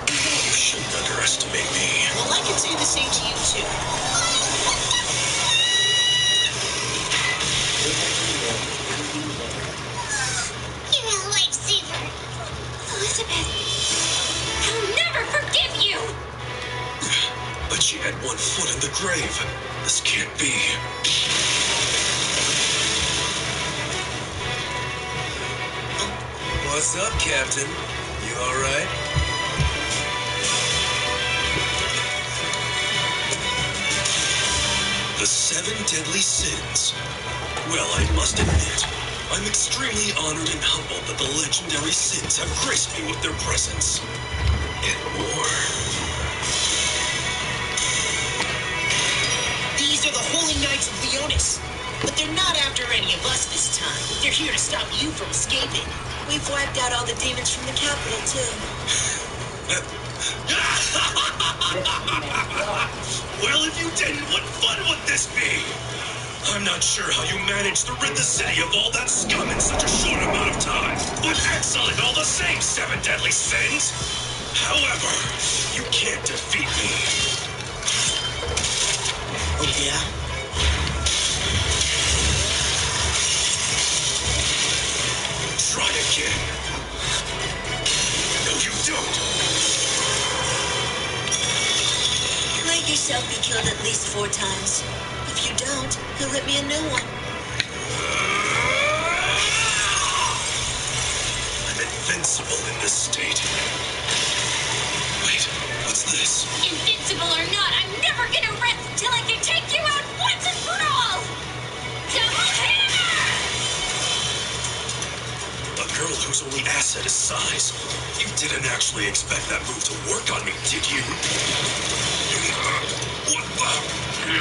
You shouldn't underestimate me. Well, I can say the same to you, too. You're a lifesaver! Elizabeth, I'll never forgive you! But she had one foot in the grave. This can't be. What's up, Captain? You alright? The 7 deadly sins. Well, I must admit, I'm extremely honored and humbled that the legendary sins have graced me with their presence. And more. These are the Holy Knights of Leonis. But they're not after any of us this time. They're here to stop you from escaping. We've wiped out all the demons from the capital, too. Well, if you didn't, what fun would this be? I'm not sure how you managed to rid the city of all that scum in such a short amount of time. But excellent, all the same, 7 deadly sins. However, you can't defeat me. Oh, yeah? Try again. No, you don't. yourself be killed at least 4 times. If you don't, he'll rip me a new one. I'm invincible in this state. Wait, what's this? Invincible or not, I'm never gonna rest until I can take you out once and for all! Double hammer! A girl whose only asset is size. You didn't actually expect that move to work on me, did you? What the?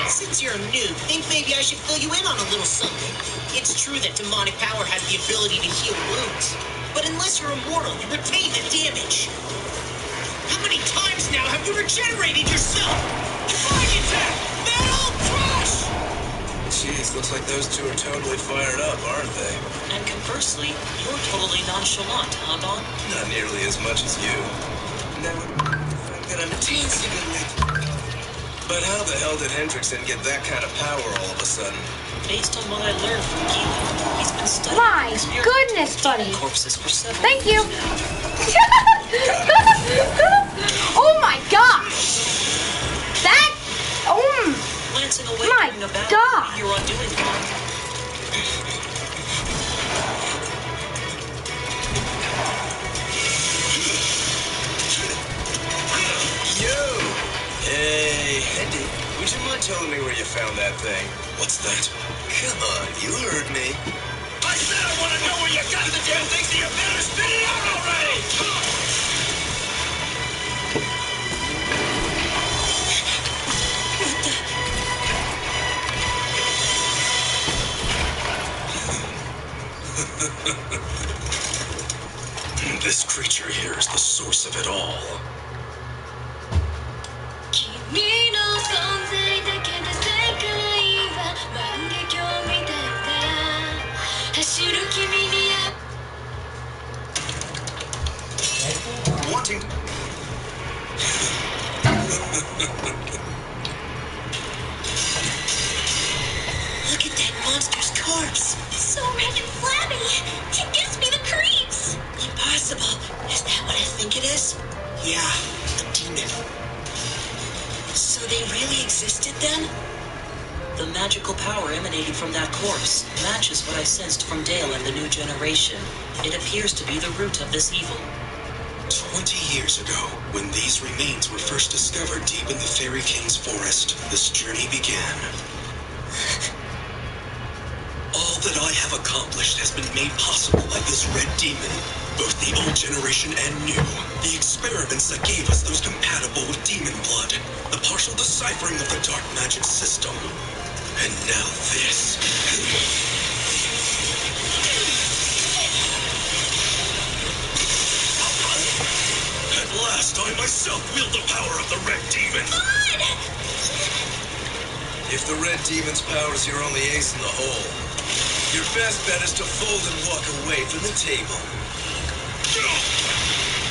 Since you're a noob, think maybe I should fill you in on a little something. It's true that demonic power has the ability to heal wounds. But unless you're immortal, you retain the damage. How many times now have you regenerated yourself? Flying attack! Metal crush! Jeez, looks like those two are totally fired up, aren't they? And conversely, you're totally nonchalant, huh, Bon? Not nearly as much as you. Now, the fact that I'm teensy bit weak. But how the hell did Hendrickson get that kind of power all of a sudden? Based on what I learned from Gila, he's been studying My goodness, buddy. corpses for several Thank you. years Oh my gosh. That. Oh Glancing away my during a battle, God. you're undoing Bon. Yo! Hey, Andy, would you mind telling me where you found that thing? What's that? Come on, you heard me. I said I want to know where you got the damn thing, so you better spit it out already! This creature here is the source of it all. 君の存在だけで世界は万華鏡みたいだ走る君にWanting. Look at that monster's corpse. So red and flabby. It gives me the creeps. Impossible. Is that what I think it is? Yeah, a demon. So they really existed then? The magical power emanating from that corpse matches what I sensed from Dale and the new generation. It appears to be the root of this evil. 20 years ago, when these remains were first discovered deep in the Fairy King's forest, this journey began. All that I have accomplished has been made possible by this red demon, both the old generation and new. The experiments that gave us those compatible with demon blood, the partial deciphering of the dark magic system, and now this. At last, I myself wield the power of the red demon. If the red demon's power is your only ace in the hole, your best bet is to fold and walk away from the table.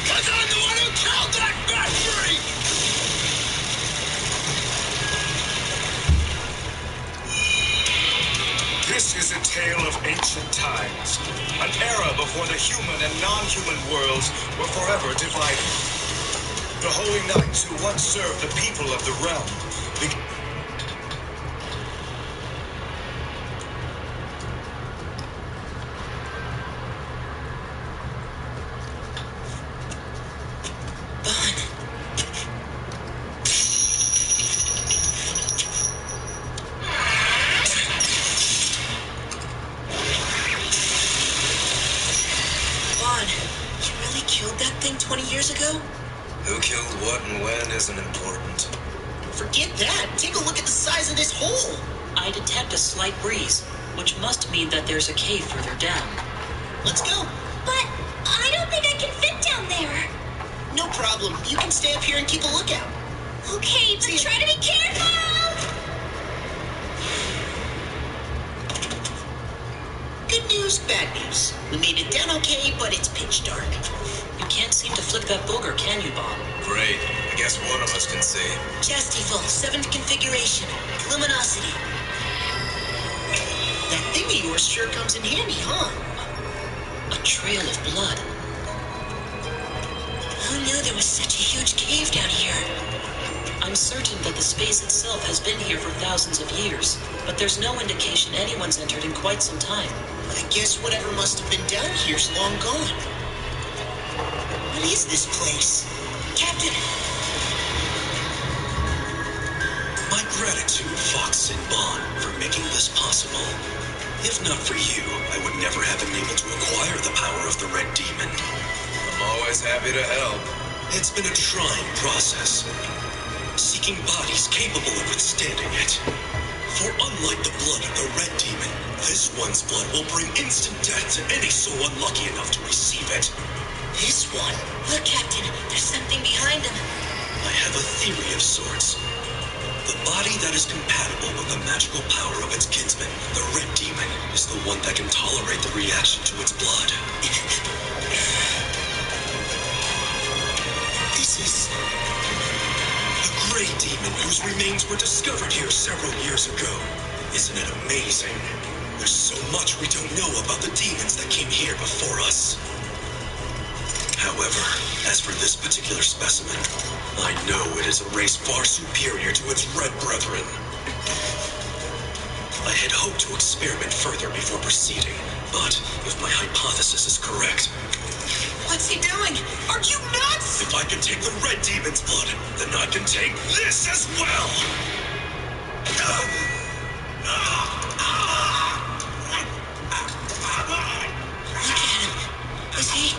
Cause I'm the one who killed that bad freak! This is a tale of ancient times, an era before the human and non-human worlds were forever divided. The holy knights who once served the people of the realm Vaughn, you really killed that thing 20 years ago? Who killed what and when isn't important. Forget that. Take a look at the size of this hole. I detect a slight breeze, which must mean that there's a cave further down. Let's go. But I don't think I can fit down there. No problem. You can stay up here and keep a lookout. Okay, but try to be careful. Good news, bad news. We made it down okay, but it's pitch dark. You can't seem to flick that booger, can you, Bob? Great. I guess one of us can see. Chastity 7th configuration. Luminosity. That thing of yours sure comes in handy, huh? A trail of blood. Who knew there was such a huge cave down here? I'm certain that the space itself has been here for thousands of years, but there's no indication anyone's entered in quite some time. I guess whatever must have been down here's long gone. What is this place? Captain! My gratitude, Fox and Bond, for making this possible. If not for you, I would never have been able to acquire the power of the Red Demon. I'm always happy to help. It's been a trying process, seeking bodies capable of withstanding it. For unlike the blood of the Red Demon, this one's blood will bring instant death to any soul unlucky enough to receive it. This one? Look, Captain, there's something behind him. I have a theory of sorts. The body that is compatible with the magical power of its kinsman, the Red Demon, is the one that can tolerate the reaction to its blood. This is... the Grey Demon whose remains were discovered here several years ago. Isn't it amazing? There's so much we don't know about the demons that came here before us. However, as for this particular specimen, I know it is a race far superior to its red brethren. I had hoped to experiment further before proceeding, but if my hypothesis is correct... What's he doing? Are you nuts? If I can take the Red Demon's blood, then I can take this as well! Look at him. Is he...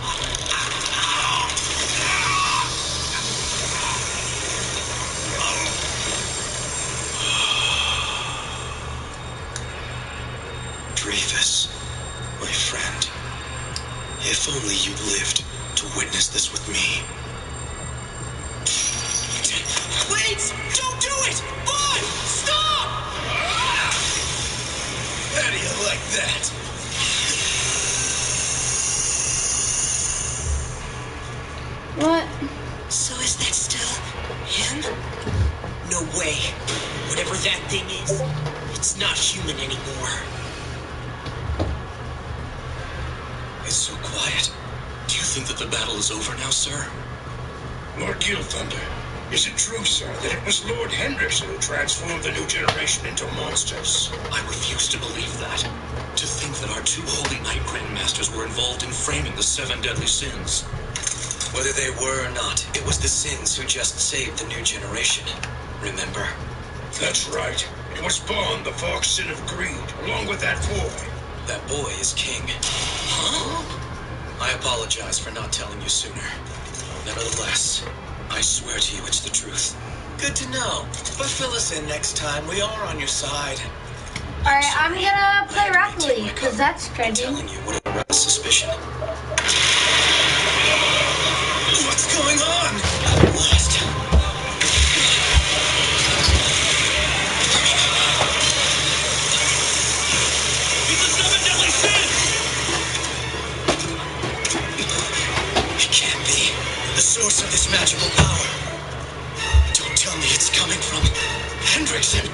Dreyfus, my friend, if only you lived to witness this with me. Wait! Don't do it! Boy! Stop! How do you like that? What? So is that still him? No way. Whatever that thing is, it's not human anymore. It's so quiet. Do you think that the battle is over now, sir? Lord Gilthunder, is it true, sir, that it was Lord Hendrickson who transformed the new generation into monsters? I refuse to believe that. To think that our two holy knight grandmasters were involved in framing the 7 deadly sins. Whether they were or not, it was the sins who just saved the new generation. Remember? That's right. It was Bond, the fox sin of greed, along with that boy. That boy is king. Huh? I apologize for not telling you sooner. Nevertheless, I swear to you it's the truth. Good to know. But fill us in next time. We are on your side. Alright, I'm gonna play Rocket League, because that's I'm trending. telling you what aroused suspicion. What's going on? I'm lost. It's a 7 deadly sin! It can't be. The source of this magical power. Don't tell me it's coming from Hendrickson.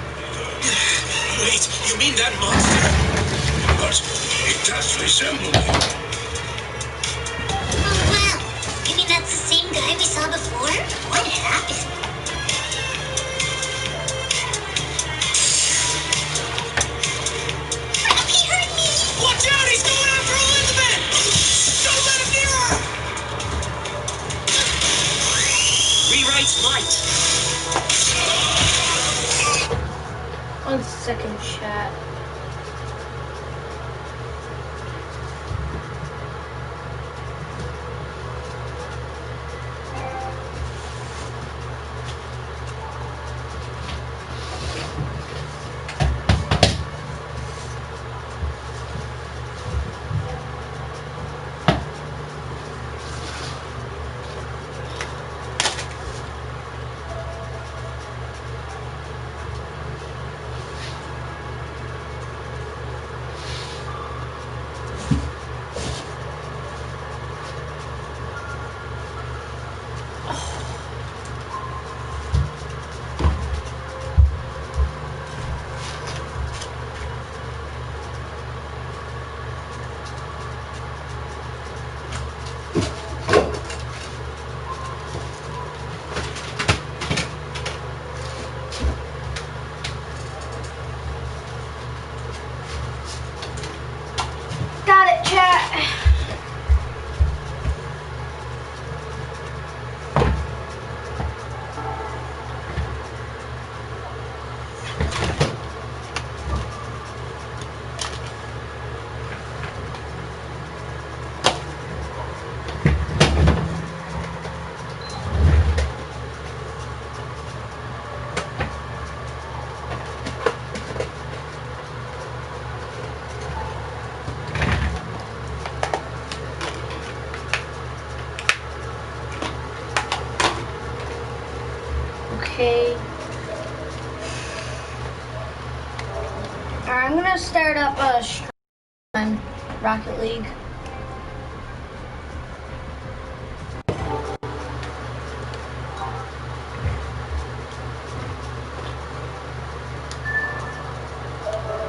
Wait, you mean that monster? But it does resemble him. Oh, wow. You mean that's the same guy we saw before? What happened? He hurt me! Watch out! He's going after Elizabeth! Don't let him near her! Rewrite's light. 1 second, chat. Okay. Alright, I'm gonna start up a stream on Rocket League.